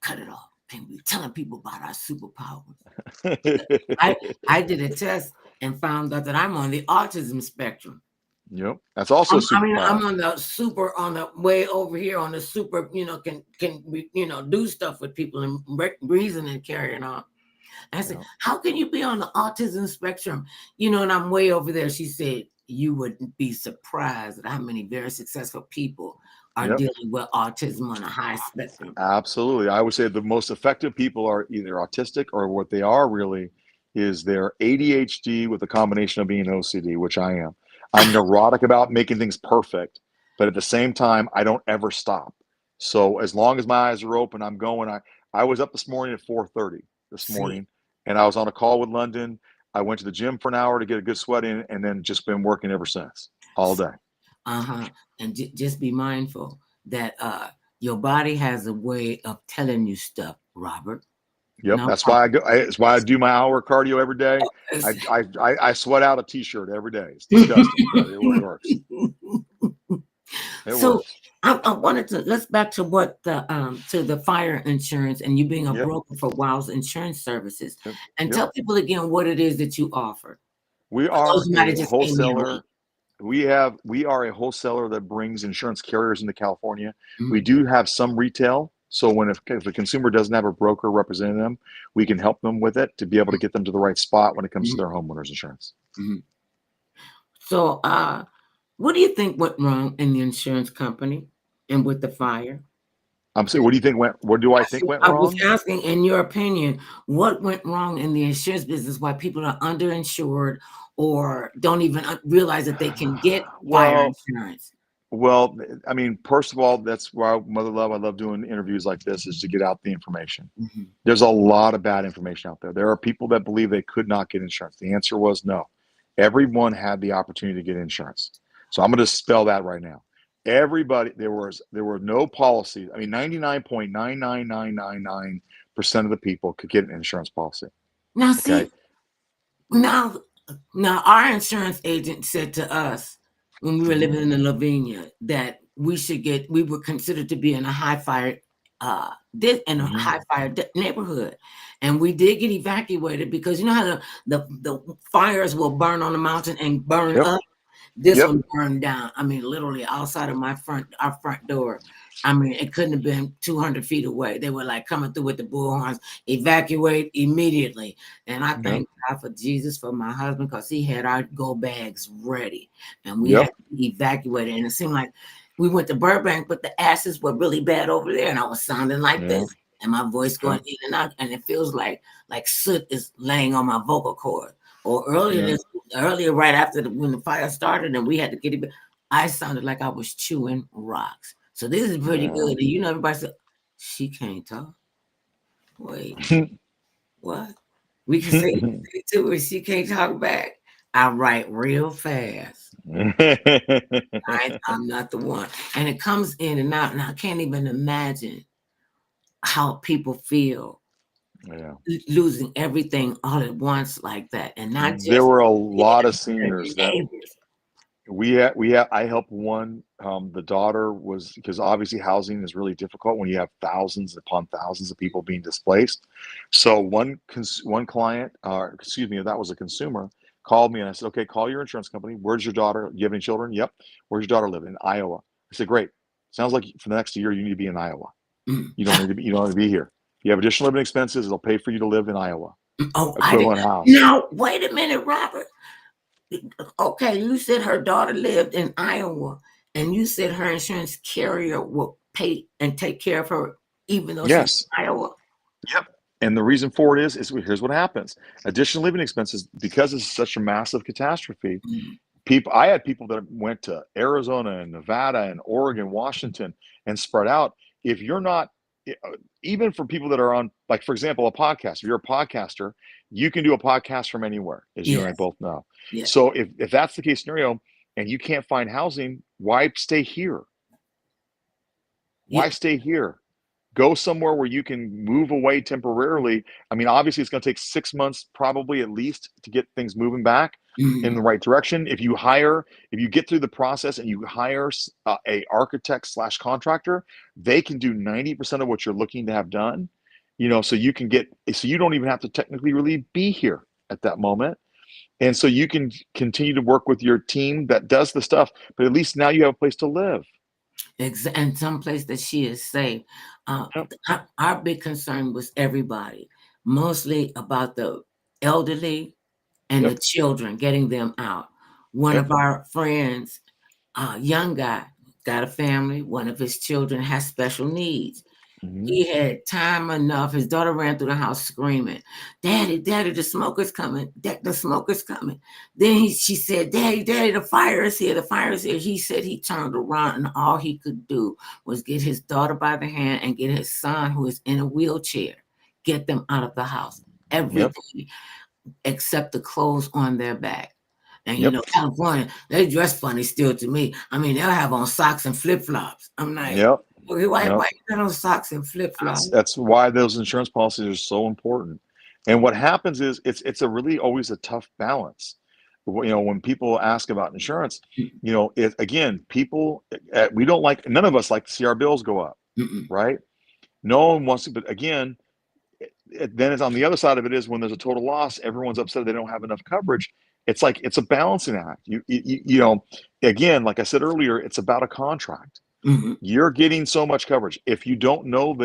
A: cut it off. And we telling people about our superpowers. I I did a test and found out that I'm on the autism spectrum.
B: Yep, that's also a
A: I'm
B: superpower.
A: on the super on the way over here on the super, can do stuff with people and reason and carrying on. I said,
B: Yep,
A: how can you be on the autism spectrum? And I'm way over there. She said, you wouldn't be surprised at how many very successful people are
B: yep,
A: dealing with autism on a high spectrum.
B: absolutely. I would say the most effective people are either autistic or what they are really is they're ADHD with a combination of being OCD, which I am. I'm neurotic about making things perfect, but at the same time, I don't ever stop. So as long as my eyes are open, I'm going. I was up this morning at 4:30 this
A: See,
B: morning, and I was on a call with London. I went to the gym for an hour to get a good sweat in, and then just been working ever since all day.
A: uh-huh. And just be mindful that your body has a way of telling you stuff, Robert.
B: Yep,
A: No,
B: that's why I go. That's why I do my hour cardio every day. I
A: it's-
B: I sweat out a t-shirt every day. It's disgusting, but it works. It
A: so
B: works.
A: I wanted to let's back to what the fire insurance and you being a
B: Yep,
A: broker for Wiles Insurance Services,
B: yep,
A: and
B: yep.
A: tell people again what it is that you offer.
B: We
A: For those
B: are
A: who might
B: a
A: have just came in late.
B: wholesaler. We are a wholesaler that brings insurance carriers into California. We
A: Mhm,
B: do have some retail. So if a consumer doesn't have a broker representing them, we can help them with it to be able to get them to the right spot when it comes to
A: mhm,
B: their homeowners insurance.
A: mhm. So what do you think went wrong in the insurance company and with the fire?
B: I'm saying, what do you think went? What do I think went
A: I was
B: wrong?
A: asking, in your opinion, what went wrong in the insurance business? Why people are underinsured or don't even realize that they can get fire
B: Well,
A: insurance?
B: well, I mean, first of all, that's why Mother Love. I love doing interviews like this, is to get out the information.
A: Mhm.
B: There's a lot of bad information out there. There are people that believe they could not get insurance. The answer was no. Everyone had the opportunity to get insurance. So I'm going to spell that right now. Everybody, there were no policies. I mean, 99.99999% of the people could get an insurance policy.
A: Now,
B: Okay.
A: see, now, now, our insurance agent said to us when we were
B: Mm-hmm.
A: living in Lavinia that we were considered to be in a
B: Mm-hmm.
A: neighborhood, and we did get evacuated because you know how the fires will burn on the mountain and burn
B: Yep.
A: up. This
B: Yep.
A: one burned down. I mean, literally outside of our front door. I mean, it couldn't have been 200 feet away. They were like coming through with the bullhorns, evacuate immediately. And I
B: Yep.
A: thank God for Jesus for my husband because he had our go bags ready and we had
B: Yep.
A: to be evacuated. And it seemed like we went to Burbank, but the ashes were really bad over there. And I was sounding like
B: Yeah.
A: this and my voice going
B: Okay.
A: in and out. And it feels like soot is laying on my vocal cord. Or
B: Yeah.
A: earlier, right after when the fire started and we had to get it, I sounded like I was chewing rocks. So this is pretty
B: Yeah.
A: good. And you know, everybody said, she can't talk. Wait, what? We can say to her, she can't talk back. I write real fast. I'm not the one. And it comes in and out, and I can't even imagine how people feel
B: Yeah.
A: losing everything all at once like that. And not
B: There
A: just
B: were a
A: them,
B: lot of
A: your
B: seniors that
A: neighbors.
B: I helped one. The daughter was, because obviously housing is really difficult when you have thousands upon thousands of people being displaced. So one client, excuse me, that was a consumer, called me and I said, okay, call your insurance company. Where's your daughter? You have any children? Yep. Where's your daughter live? In Iowa. I said, great. Sounds like for the next year you need to be in Iowa.
A: Mm.
B: You don't need to be here. If you have additional living expenses, it'll pay for you to live in Iowa.
A: Oh, I did.
B: Equivalent house.
A: Now, wait a minute, Robert. Okay, you said her daughter lived in Iowa, and you said her insurance carrier will pay and take care of her, even though she's
B: Yes.
A: in Iowa.
B: Yep. And the reason for it is here's what happens. Additional living expenses, because it's such a massive catastrophe,
A: Mm.
B: I had people that went to Arizona and Nevada and Oregon, Washington, and spread out. If you're not, even for people that are on, like, for example, a podcast, if you're a podcaster, you can do a podcast from anywhere, as you and I
A: Yes,
B: both know.
A: yes,
B: So if that's the case scenario and you can't find housing, why stay here?
A: yeah.
B: Why stay here? Go somewhere where you can move away temporarily. I mean, obviously, it's going to take 6 months, probably at least, to get things moving back in
A: Mm.
B: the right direction. If you get through the process and you hire a architect slash contractor, they can do 90% of what you're looking to have done. So so you don't even have to technically really be here at that moment. And so you can continue to work with your team that does the stuff, but at least now you have a place to live.
A: And someplace that she is safe.
B: Yep.
A: Our big concern was everybody, mostly about the elderly and the
B: Yep.
A: children, getting them out. One
B: Yep.
A: of our friends, young guy, got a family. One of his children has special needs.
B: Hmm.
A: He had time enough. His daughter ran through the house screaming, "Daddy, Daddy, the smoker's coming. The smoker's coming." Then she said, "Daddy, Daddy, the fire is here. The fire is here." He said he turned around and all he could do was get his daughter by the hand and get his son, who is in a wheelchair, get them out of the house.
B: Yep.
A: Everything except the clothes on their back. And you
B: Yep.
A: know, California, they dress funny still to me. I mean, they'll have on socks and flip flops. I'm like,
B: Yep.
A: okay, why
B: Yep.
A: you got on socks and flip flops?
B: That's why those insurance policies are so important. And what happens is it's a really always a tough balance. When people ask about insurance, it again, people, we don't like, none of us like to see our bills go up,
A: Mm-mm.
B: right? No one wants to, but again, then it's on the other side of it is when there's a total loss, everyone's upset they don't have enough coverage. It's like it's a balancing act. Again, like I said earlier, it's about a contract.
A: Mm-hmm.
B: You're getting so much coverage. If you don't know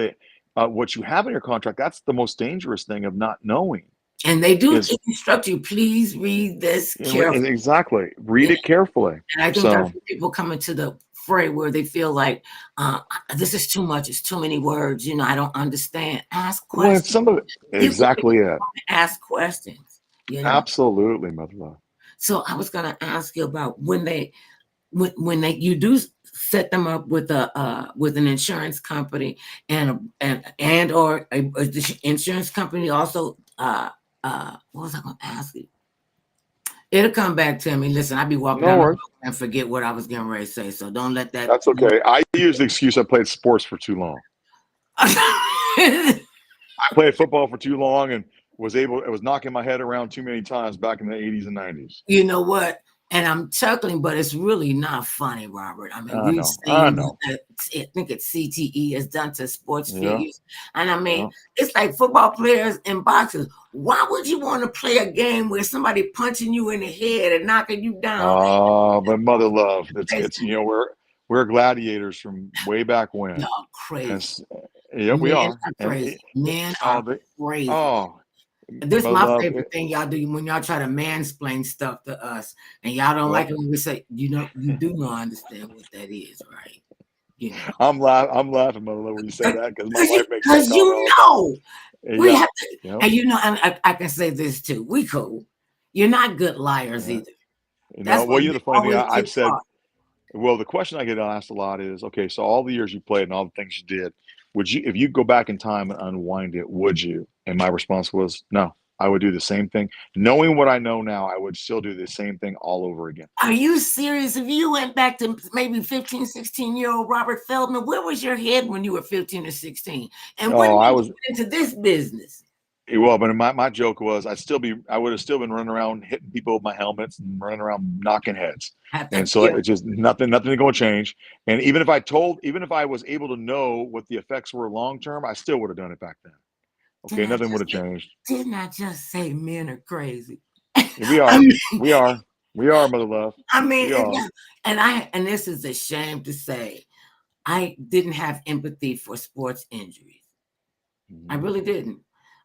B: what you have in your contract, that's the most dangerous thing of not knowing
A: And they do
B: is
A: instruct you, please read this carefully.
B: exactly read
A: Yeah.
B: it carefully.
A: And I think that's
B: So
A: what people coming to the afraid, where they feel like uh, this is too much, it's too many words, I don't understand. Ask
B: Well,
A: questions.
B: some of it,
A: People
B: exactly it.
A: ask questions.
B: Absolutely, mother love.
A: So I was gonna ask you about when you do set them up with a with an insurance company, and or the insurance company also what was I gonna ask you? It'll come back to me. Listen, I be walking
B: No
A: down the
B: worries.
A: road and forget what I was getting ready to say. So don't let that.
B: That's okay. I use the excuse I played sports for too long. I played football for too long and I was knocking my head around too many times back in the 80s and 90s.
A: You know what? And I'm chuckling, but it's really not funny, Robert. I mean,
B: I
A: we've
B: know. I
A: seen
B: know.
A: that. I think it's CTE is done to sports
B: Yeah.
A: figures, and I mean,
B: Yeah.
A: it's like football players and boxers. Why would you want to play a game where somebody punching you in the head and knocking you down?
B: But mother love,
A: Guys,
B: it's we're gladiators from way back when.
A: y'all
B: And
A: crazy.
B: yeah, we
A: Men
B: are.
A: are
B: And
A: crazy. Men
B: oh,
A: are crazy.
B: oh,
A: This is
B: mother
A: my
B: love.
A: favorite thing y'all do when y'all try to mansplain stuff to us, and y'all don't like
B: Well,
A: it when we say, you do not understand what that is, right? You know.
B: I'm laughing, mother love, when you say that because my
A: Because
B: wife makes that
A: because
B: comment all the time.
A: we
B: Yeah.
A: have to,
B: Yep.
A: and I can say this too. We cool. You're not good liars
B: Yeah.
A: either. That's
B: Well,
A: what
B: the funny thing
A: always
B: I've
A: gets
B: said.
A: taught.
B: Well, the question I get asked a lot is, okay, so all the years you played and all the things you did, would you, if you go back in time and unwind it, would you? And my response was, no, I would do the same thing. Knowing what I know now, I would still do the same thing all over again.
A: Are you serious? If you went back to maybe 15, 16-year-old Robert Feldman, where was your head when you were 15 or 16? And when
B: Oh,
A: did
B: I
A: you
B: was,
A: get into this business?
B: well, but my joke was I would have still been running around hitting people with my helmets and running around knocking heads. And so
A: Yeah,
B: it's just nothing going to change. And even if I was able to know what the effects were long term, I still would have done it back then. Okay,
A: didn't I
B: nothing would
A: just
B: have
A: say,
B: changed.
A: didn't I just say men are crazy?
B: We
A: I
B: are.
A: mean,
B: We are. We are, mother love.
A: I mean,
B: We are.
A: and this is a shame to say, I didn't have empathy for sports injuries. I
B: Mhm.
A: really didn't.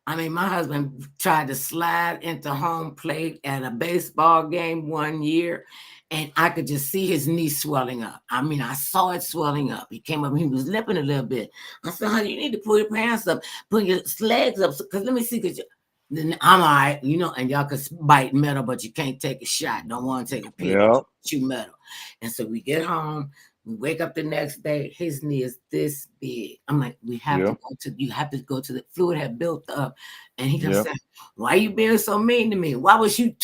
A: I mean, my husband tried to slide into home plate at a baseball game one year, and I could just see his knee swelling up. I mean, I saw it swelling up. He came up, he was limping a little bit. I said, honey, you need to pull your pants up, put your legs up, because let me see, because then I'm all right, and y'all can bite metal, but you can't take a shot. Don't want to take a pill, but
B: Yeah.
A: you chew metal. And so we get home, we wake up the next day, his knee is this big. I'm like,
B: Yeah.
A: you have to go to the fluid had built up. And he kept
B: Yeah.
A: saying, why you being so mean to me? Why was you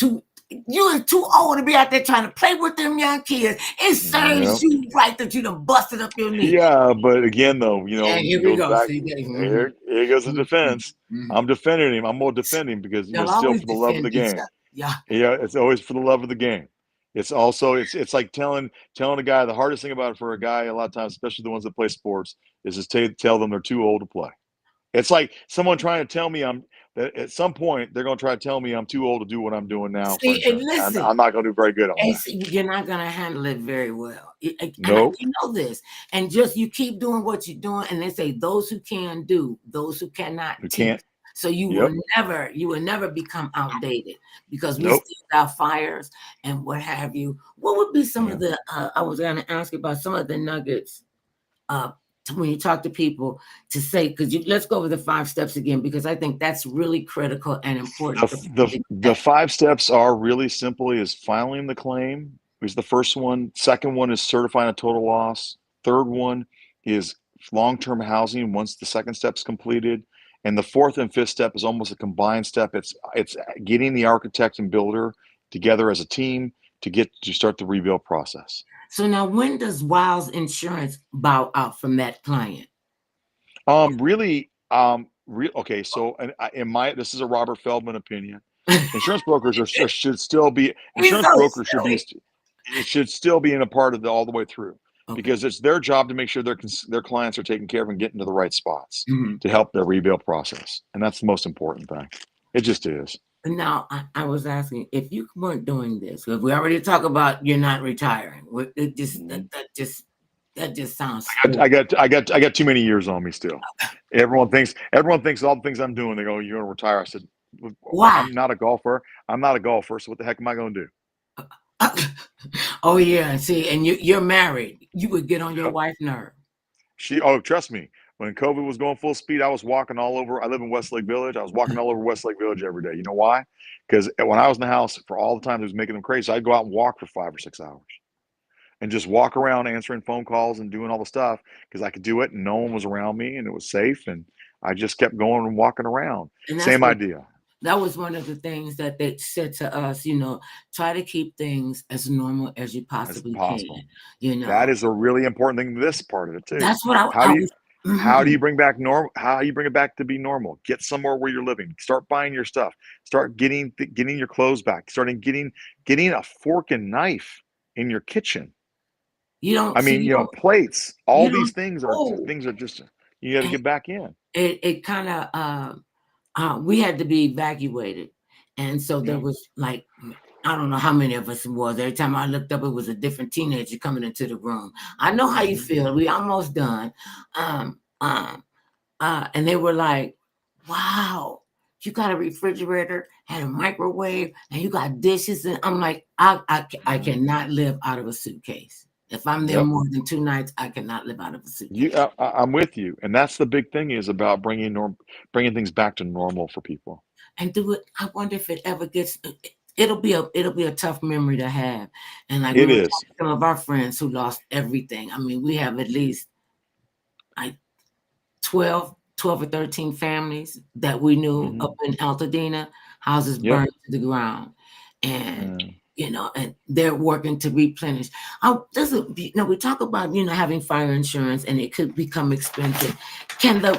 A: was too old to be out there trying to play with them young kids. It
B: Yeah.
A: serves you right that you done busted up your knee.
B: Yeah. But again, though,
A: And here
B: it
A: we
B: goes
A: go.
B: back.
A: See, mm-hmm,
B: Here goes the
A: mm-hmm,
B: defense.
A: mm-hmm.
B: I'm defending him. I'm going to defend him because
A: Y'all
B: it's still
A: always
B: for the love of the
A: defend each
B: game.
A: other. Yeah.
B: Yeah. It's always for the love of the game. It's also it's like telling a guy the hardest thing about it for a guy a lot of times, especially the ones that play sports, is just tell them they're too old to play. It's like someone trying to tell me that at some point they're going to try to tell me I'm too old to do what I'm doing now for
A: See, and
B: insurance. And
A: listen,
B: I'm not going to do very good on
A: and
B: that.
A: see, you're not gonna handle it very well.
B: Nope.
A: You know this, and just you keep doing what you're doing, and they say those who can do, those who cannot
B: You
A: teach.
B: can't.
A: So
B: Yep.
A: you will never become outdated because we
B: Nope.
A: still got fires and what have you. What would be some
B: Yeah.
A: of the? I was going to ask you about some of the nuggets. Uh, when you talk to people to say, because let's go over the 5 steps again, because I think that's really critical and important for people to
B: The
A: get.
B: 5 steps are really simply is filing the claim is the first one. Second one is certifying a total loss. Third one is long-term housing once the second step's completed. And the fourth and fifth step is almost a combined step. It's getting the architect and builder together as a team to start the rebuild process.
A: So now, when does Wiles Insurance bow out from that client?
B: Really, okay. So, in my this is a Robert Feldman opinion. Insurance brokers should still be
A: He's
B: insurance
A: so
B: brokers should be
A: silly.
B: it should still be in a part of the all the way through
A: Okay.
B: because it's their job to make sure their clients are taken care of and getting to the right spots
A: Mhm.
B: to help their rebuild process, and that's the most important thing. It just is.
A: Now, I was asking if you weren't doing this, because we already talked about you're not retiring. It just
B: Mhm.
A: that just sounds stupid.
B: I got too many years on me still. Everyone thinks all the things I'm doing. They go, "You're gonna retire." I said,
A: Why?
B: "I'm not a golfer. I'm not a golfer. So what the heck am I going to do?"
A: Oh yeah, see, and you're married. You would get on your
B: Yeah.
A: wife's nerve.
B: Oh, trust me, when COVID was going full speed, I was walking all over. I live in Westlake Village. I was walking all over Westlake Village every day. You know why? Because when I was in the house for all the time it was making them crazy, I'd go out and walk for 5 or 6 hours and just walk around answering phone calls and doing all the stuff because I could do it and no one was around me and it was safe. And I just kept going and walking around.
A: And that's
B: Same
A: what
B: idea
A: that was one of the things that they said to us, you know, try to keep things as normal as you
B: as
A: possibly can.
B: possible.
A: You
B: That
A: know,
B: is a really important thing. This part of it too.
A: that's what
B: How
A: I
B: do you
A: was.
B: how do
A: Mhm.
B: you bring back normal? How do you bring it back to be normal? Get somewhere where you're living. Start buying your stuff. Start getting your clothes back. Starting getting a fork and knife in your kitchen.
A: You don't
B: I
A: see
B: mean, plates.
A: you
B: All these
A: don't.
B: things are just you got to
A: And
B: get back in.
A: it kind of we had to be evacuated, and so there
B: Yeah.
A: was like I don't know how many of us it was. Every time I looked up, it was a different teenager coming into the room. I know how you
B: Hmm.
A: feel. We almost done, um, um, and they were like, "Wow, you got a refrigerator and a microwave, and you got dishes." And I'm like, I
B: Hmm.
A: cannot live out of a suitcase. If I'm there
B: Yep.
A: more than 2 nights, I cannot live out of a
B: You,
A: suitcase.
B: I'm with you, and that's the big thing is about bringing things back to normal for people.
A: And do it. I wonder if it ever gets. It'll be a tough memory to have. And like we
B: It
A: were
B: is.
A: talking to some of our friends who lost everything. I mean, we have at least like 12 or 13 families that we knew
B: Hmm.
A: up in Altadena, houses
B: Yep.
A: burned to the ground. And,
B: Yeah.
A: and they're working to replenish. This is, we talk about, having fire insurance and it could become expensive. Can the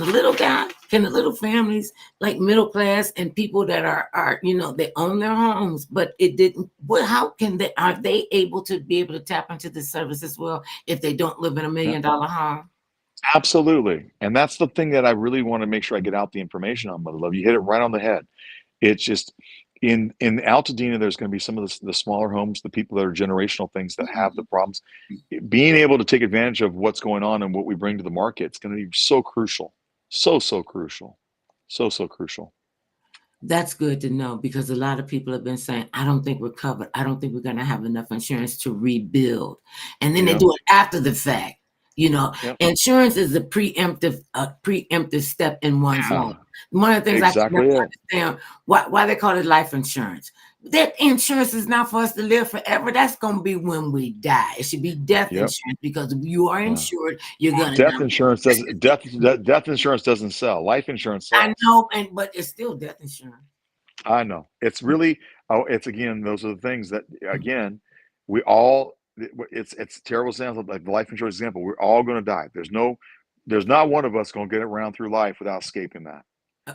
A: little guy, can the little families, like middle class and people that are, they own their homes, but it didn't, how can are they able to tap into the service as well if they don't live in a
B: Yeah.
A: $1 million home?
B: Absolutely. And that's the thing that I really want to make sure I get out the information on, Mother Love. You hit it right on the head. It's just in Altadena, there's going to be some of the smaller homes, the people that are generational things that have the problems. Being able to take advantage of what's going on and what we bring to the market, it's going to be so crucial. So crucial. So crucial.
A: That's good to know because a lot of people have been saying, I don't think we're covered. I don't think we're going to have enough insurance to rebuild. And then they
B: Yeah.
A: do it after the fact.
B: Yep.
A: Insurance is a preemptive step in one's life.
B: Yeah.
A: One of the things I can never
B: Exactly it.
A: understand why they call it life insurance. That insurance is not for us to live forever. That's going to be when we die. It should be death
B: Yep.
A: insurance because if you are
B: Yeah.
A: insured, you're
B: Well,
A: going to die.
B: death insurance doesn't sell. Life insurance
A: I
B: sells.
A: know, but it's still death insurance.
B: I know. It's really, it's again, those are the things that, again, we all, it's terrible sounds like the life insurance example. We're all going to die. There's not one of us going to get around through life without escaping that.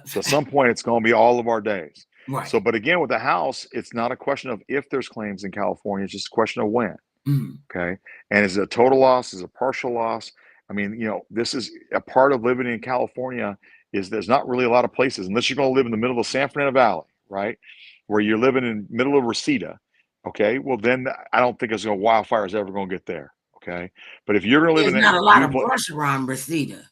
B: So at some point, it's going to be all of our days. So,
A: Right.
B: but again, with the house, it's not a question of if there's claims in California, it's just a question of when.
A: Mhm.
B: Okay. And is it a total loss? Is it a partial loss? I mean, this is a part of living in California is there's not really a lot of places unless you're going to live in the middle of San Fernando Valley, right? Where you're living in the middle of Reseda. Okay. Well, then I don't think it's going wildfires ever going to get there. Okay. But if you're going to live
A: There's
B: in
A: not a
B: a
A: lot of
B: beautiful,
A: brush around Reseda.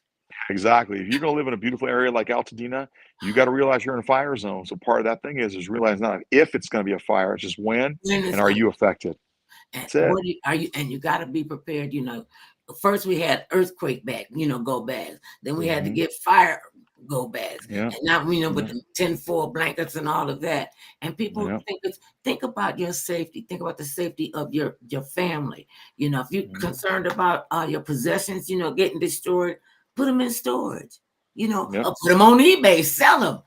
B: exactly. If you're going to live in a beautiful area like Altadena, you got to realize you're in a fire zone. So part of that thing is realize not if it's going to be a fire, it's just when
A: When
B: and
A: it's
B: are
A: gonna,
B: you affected?
A: and
B: That's it.
A: are you? And you got to be prepared. First we had earthquake back, go bags. Then we had to
B: Hmm.
A: get fire go bags,
B: Yeah.
A: and now we know with
B: Yeah.
A: the 10-4 blankets and all of that. And people
B: Yeah.
A: think about your safety. Think about the safety of your family. If you're
B: Mhm.
A: concerned about your possessions, getting destroyed, put them in storage.
B: Yep.
A: Or put them on eBay, sell them.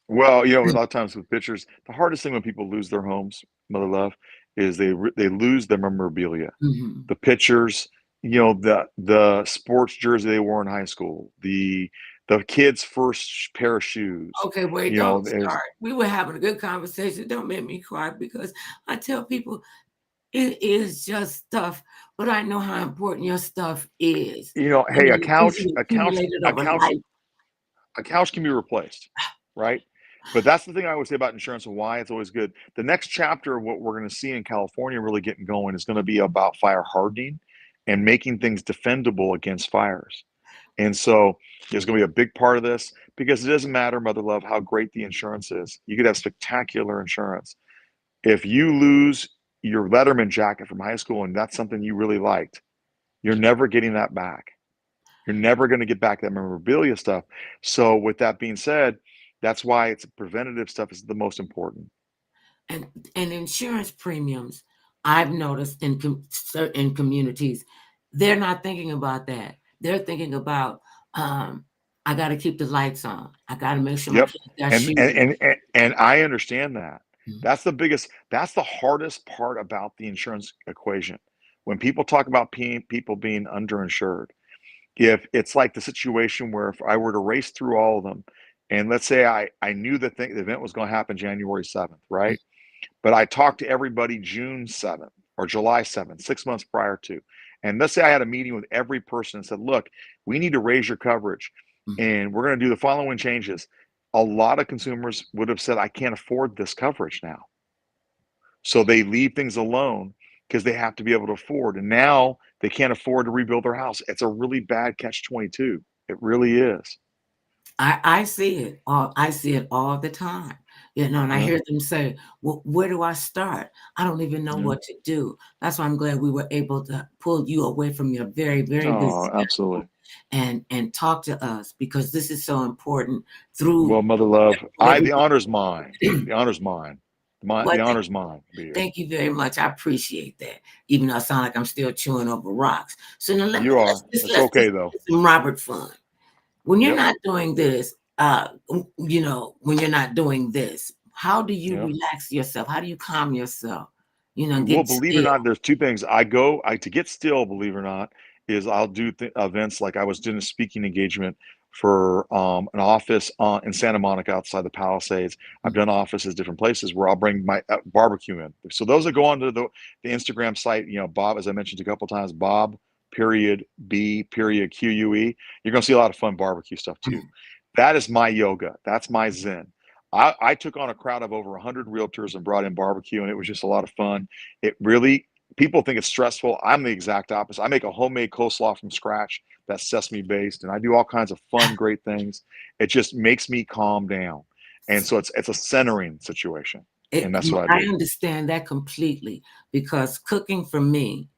B: Well, a lot of times with pictures, the hardest thing when people lose their homes, mother love, is they lose their memorabilia,
A: Mhm.
B: the pictures, the sports jersey they wore in high school, the kid's first pair of shoes.
A: Okay, wait,
B: You know,
A: don't
B: there's,
A: start. We were having a good conversation. Don't make me cry because I tell people it is just stuff, but I know how important your stuff is.
B: hey,
A: The things you accumulated over life.
B: a couch can be replaced, right? But that's the thing I always say about insurance and why it's always good. The next chapter of what we're going to see in California really getting going is going to be about fire hardening and making things defendable against fires. And so there's going to be a big part of this because it doesn't matter, mother love, how great the insurance is. You could have spectacular insurance. If you lose your Letterman jacket from high school and that's something you really liked, you're never getting that back. You're never going to get back that memorabilia stuff. So, with that being said, that's why it's preventative stuff is the most important.
A: And insurance premiums, I've noticed in certain communities, they're not thinking about that. They're thinking about, I got to keep the lights on. I got to make sure my
B: Yep.
A: kids got
B: And
A: shoes.
B: and and I understand that.
A: Mhm.
B: That's the biggest that's the hardest part about the insurance equation. When people talk about people being underinsured, if it's like the situation where if I were to race through all of them, and let's say I knew the event was going to happen January 7th, right? But I talked to everybody June 7th or July 7th, 6 months prior to. And let's say I had a meeting with every person and said, look, we need to raise your coverage
A: Mhm.
B: and we're going to do the following changes. A lot of consumers would have said, I can't afford this coverage now. So they leave things alone because they have to be able to afford. And now they can't afford to rebuild their house. It's a really bad catch 22. It really is.
A: I see it all. I see it all the time, and I
B: Yeah.
A: hear them say, "Well, where do I start? I don't even know
B: Yeah.
A: what to do." That's why I'm glad we were able to pull you away from your very, very busy
B: Oh,
A: schedule
B: absolutely.
A: and talk to us because this is so important through
B: Well, mother love, the
A: everybody.
B: honor's mine. The honor's mine.
A: Well,
B: The honor's mine to be here.
A: thank you very much. I appreciate that, even though I sound like I'm still chewing over rocks. So now
B: You are. It's
A: let's just
B: okay though.
A: get some Robert fun. When you're
B: Yep.
A: not doing this, when you're not doing this, how do you
B: Yep.
A: relax yourself? How do you calm yourself?
B: Well,
A: Get
B: believe it or
A: still.
B: not, there's two things. I to get still, believe it or not, is I'll do events like I was doing a speaking engagement for an office in Santa Monica outside the Palisades. I've done offices different places where I'll bring my barbecue in. So those that go onto the Instagram site, Bob, as I mentioned a couple times, Bob period B period QUE. You're gonna see a lot of fun barbecue stuff too. That is my yoga. That's my Zen. I took on a crowd of over 100 realtors and brought in barbecue, and it was just a lot of fun. It really, people think it's stressful. I'm the exact opposite. I make a homemade coleslaw from scratch that's sesame based, and I do all kinds of fun, great things. It just makes me calm down, and so it's a centering situation, and that's what I
A: I
B: do.
A: understand that completely because cooking for me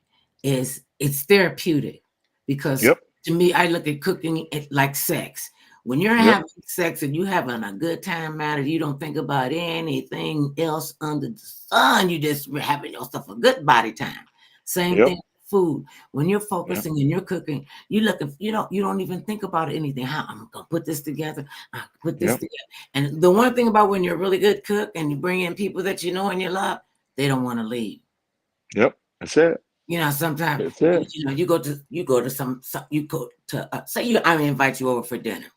A: it's therapeutic because
B: Yep,
A: to me I look at cooking like sex. When you're
B: yep,
A: having sex and you having a good time at it, you don't think about anything else under the sun. You just having yourself a good body time. Same
B: yep,
A: thing with food. When you're
B: yeah,
A: focusing and you're cooking, you don't even think about anything. How I'm gonna put this together. I put this
B: yep,
A: together. And the one thing about when you're a really good cook and you bring in people that you know and you love, they don't want to leave.
B: yep. That's it.
A: Sometimes
B: That's it.
A: you go to say I invite you over for dinner,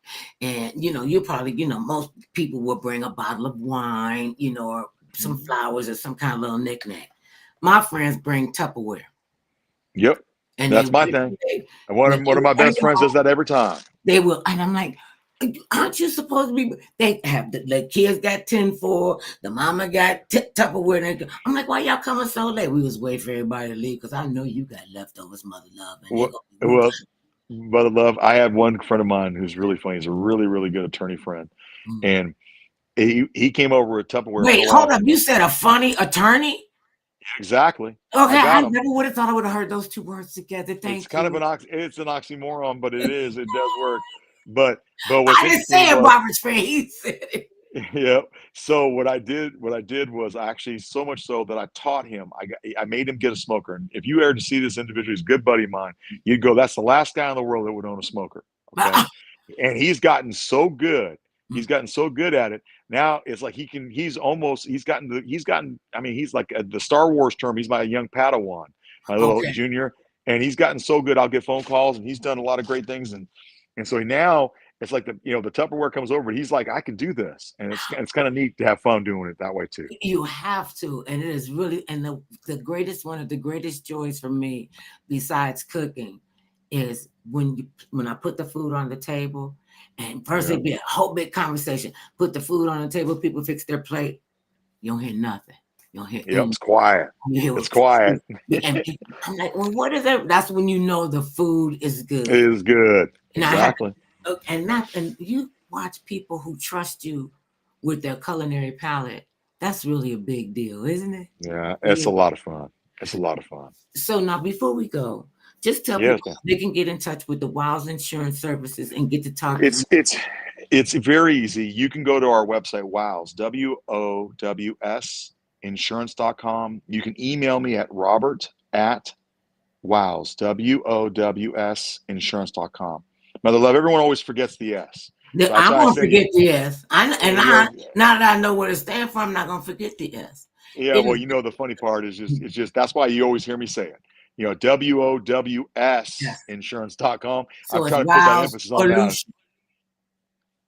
A: and you probably most people will bring a bottle of wine, or some
B: Mhm.
A: flowers or some kind of little knick-knack. My friends bring Tupperware,
B: Yep,
A: and
B: that's my thing. And one
A: when
B: of
A: they
B: one of my
A: bring
B: best
A: it
B: friends does
A: home,
B: that every time.
A: they will, and I'm like, aren't you supposed to be? They have the kids got 10 for, the mama got Tupperware. I'm like, why y'all coming so late? We was waiting for everybody to leave because I know you got leftovers, mother love, and they
B: Well,
A: gonna be real
B: well, Mother love, I have one friend of mine who's really funny. He's a really, really good attorney friend,
A: good.
B: and he came over with Tupperware
A: Wait,
B: so
A: hold up.
B: often.
A: You said a funny attorney?
B: Exactly,
A: Okay,
B: I
A: I
B: got him.
A: never would have thought I would have heard those two words together.
B: It's
A: Thank
B: kind of
A: you.
B: it's an oxymoron, but it is. It does work. But what's
A: I didn't say
B: interesting
A: it,
B: was
A: Robert's friend. He said it.
B: yeah. So what I did was actually so much so that I taught him. I made him get a smoker. And if you ever to see this individual, he's a good buddy of mine. You'd go, that's the last guy in the world that would own a smoker. Okay, and he's gotten so good. He's gotten so good at it. Now it's like he can. He's almost. He's gotten. He's gotten. I mean, he's like the Star Wars term. He's my young Padawan, my little
A: Okay.
B: junior, and he's gotten so good. I'll get phone calls, and he's done a lot of great things. And so now it's like the Tupperware comes over. He's like, I can do this, and it's kind of neat to have fun doing it that way too.
A: You have to, and it is really, and the greatest one of the greatest joys for me, besides cooking, is when I put the food on the table, and first
B: Yeah.
A: it'd be a whole big conversation. Put the food on the table, people fix their plate. You don't hear nothing. You don't hear
B: Yep.
A: anything.
B: It's quiet.
A: You hear
B: It's quiet.
A: and I'm like, well, what is that? That's when you know the food is
B: It
A: good.
B: is good.
A: And I have,
B: Exactly.
A: and you watch people who trust you with their culinary palate That's really a big deal, isn't it?
B: Yeah, it's
A: Yeah.
B: a lot of fun. It's a lot of fun.
A: So now, before we go, just tell
B: Yes,
A: people
B: man.
A: they can get in touch with the Wiles Insurance Services and get to talk to you.
B: It's very easy. You can go to our website, wows, WOWS, insurance.com. You can email me at robert at wows, WOWS, insurance.com. Mother love, everyone always forgets the S. So that's
A: I'm
B: why I
A: gonna
B: say,
A: forget the S.
B: yeah,
A: Now that I know what it stands for, I'm not gonna forget the S.
B: yeah,
A: It
B: well,
A: is
B: you know, the funny part is it's just that's why you always hear me say it. You know, WOWS,
A: yes.
B: insurance.com. I'm
A: So it's
B: trying to put that
A: Wiles
B: emphasis on that.
A: Solution.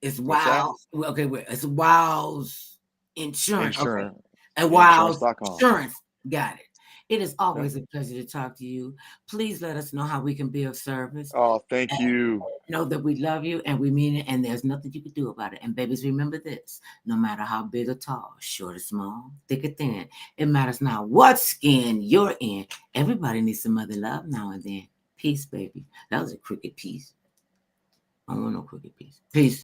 A: It's
B: What's that?
A: Wiles. Well, okay, wait. It's Wiles Insurance. Okay,
B: Insurance,
A: and Wiles
B: insurance.com.
A: Insurance. Got it. It is
B: Yep.
A: always a pleasure to talk to you. Please let us know how we can be of service.
B: Oh, thank
A: And
B: you.
A: know that we love you and we mean it, and there's nothing you can do about it. And babies, remember this: no matter how big or tall, short or small, thick or thin, it matters not what skin you're in. Everybody needs some mother love now and then. Peace, baby. That was a crooked piece. I don't want no crooked piece. Peace.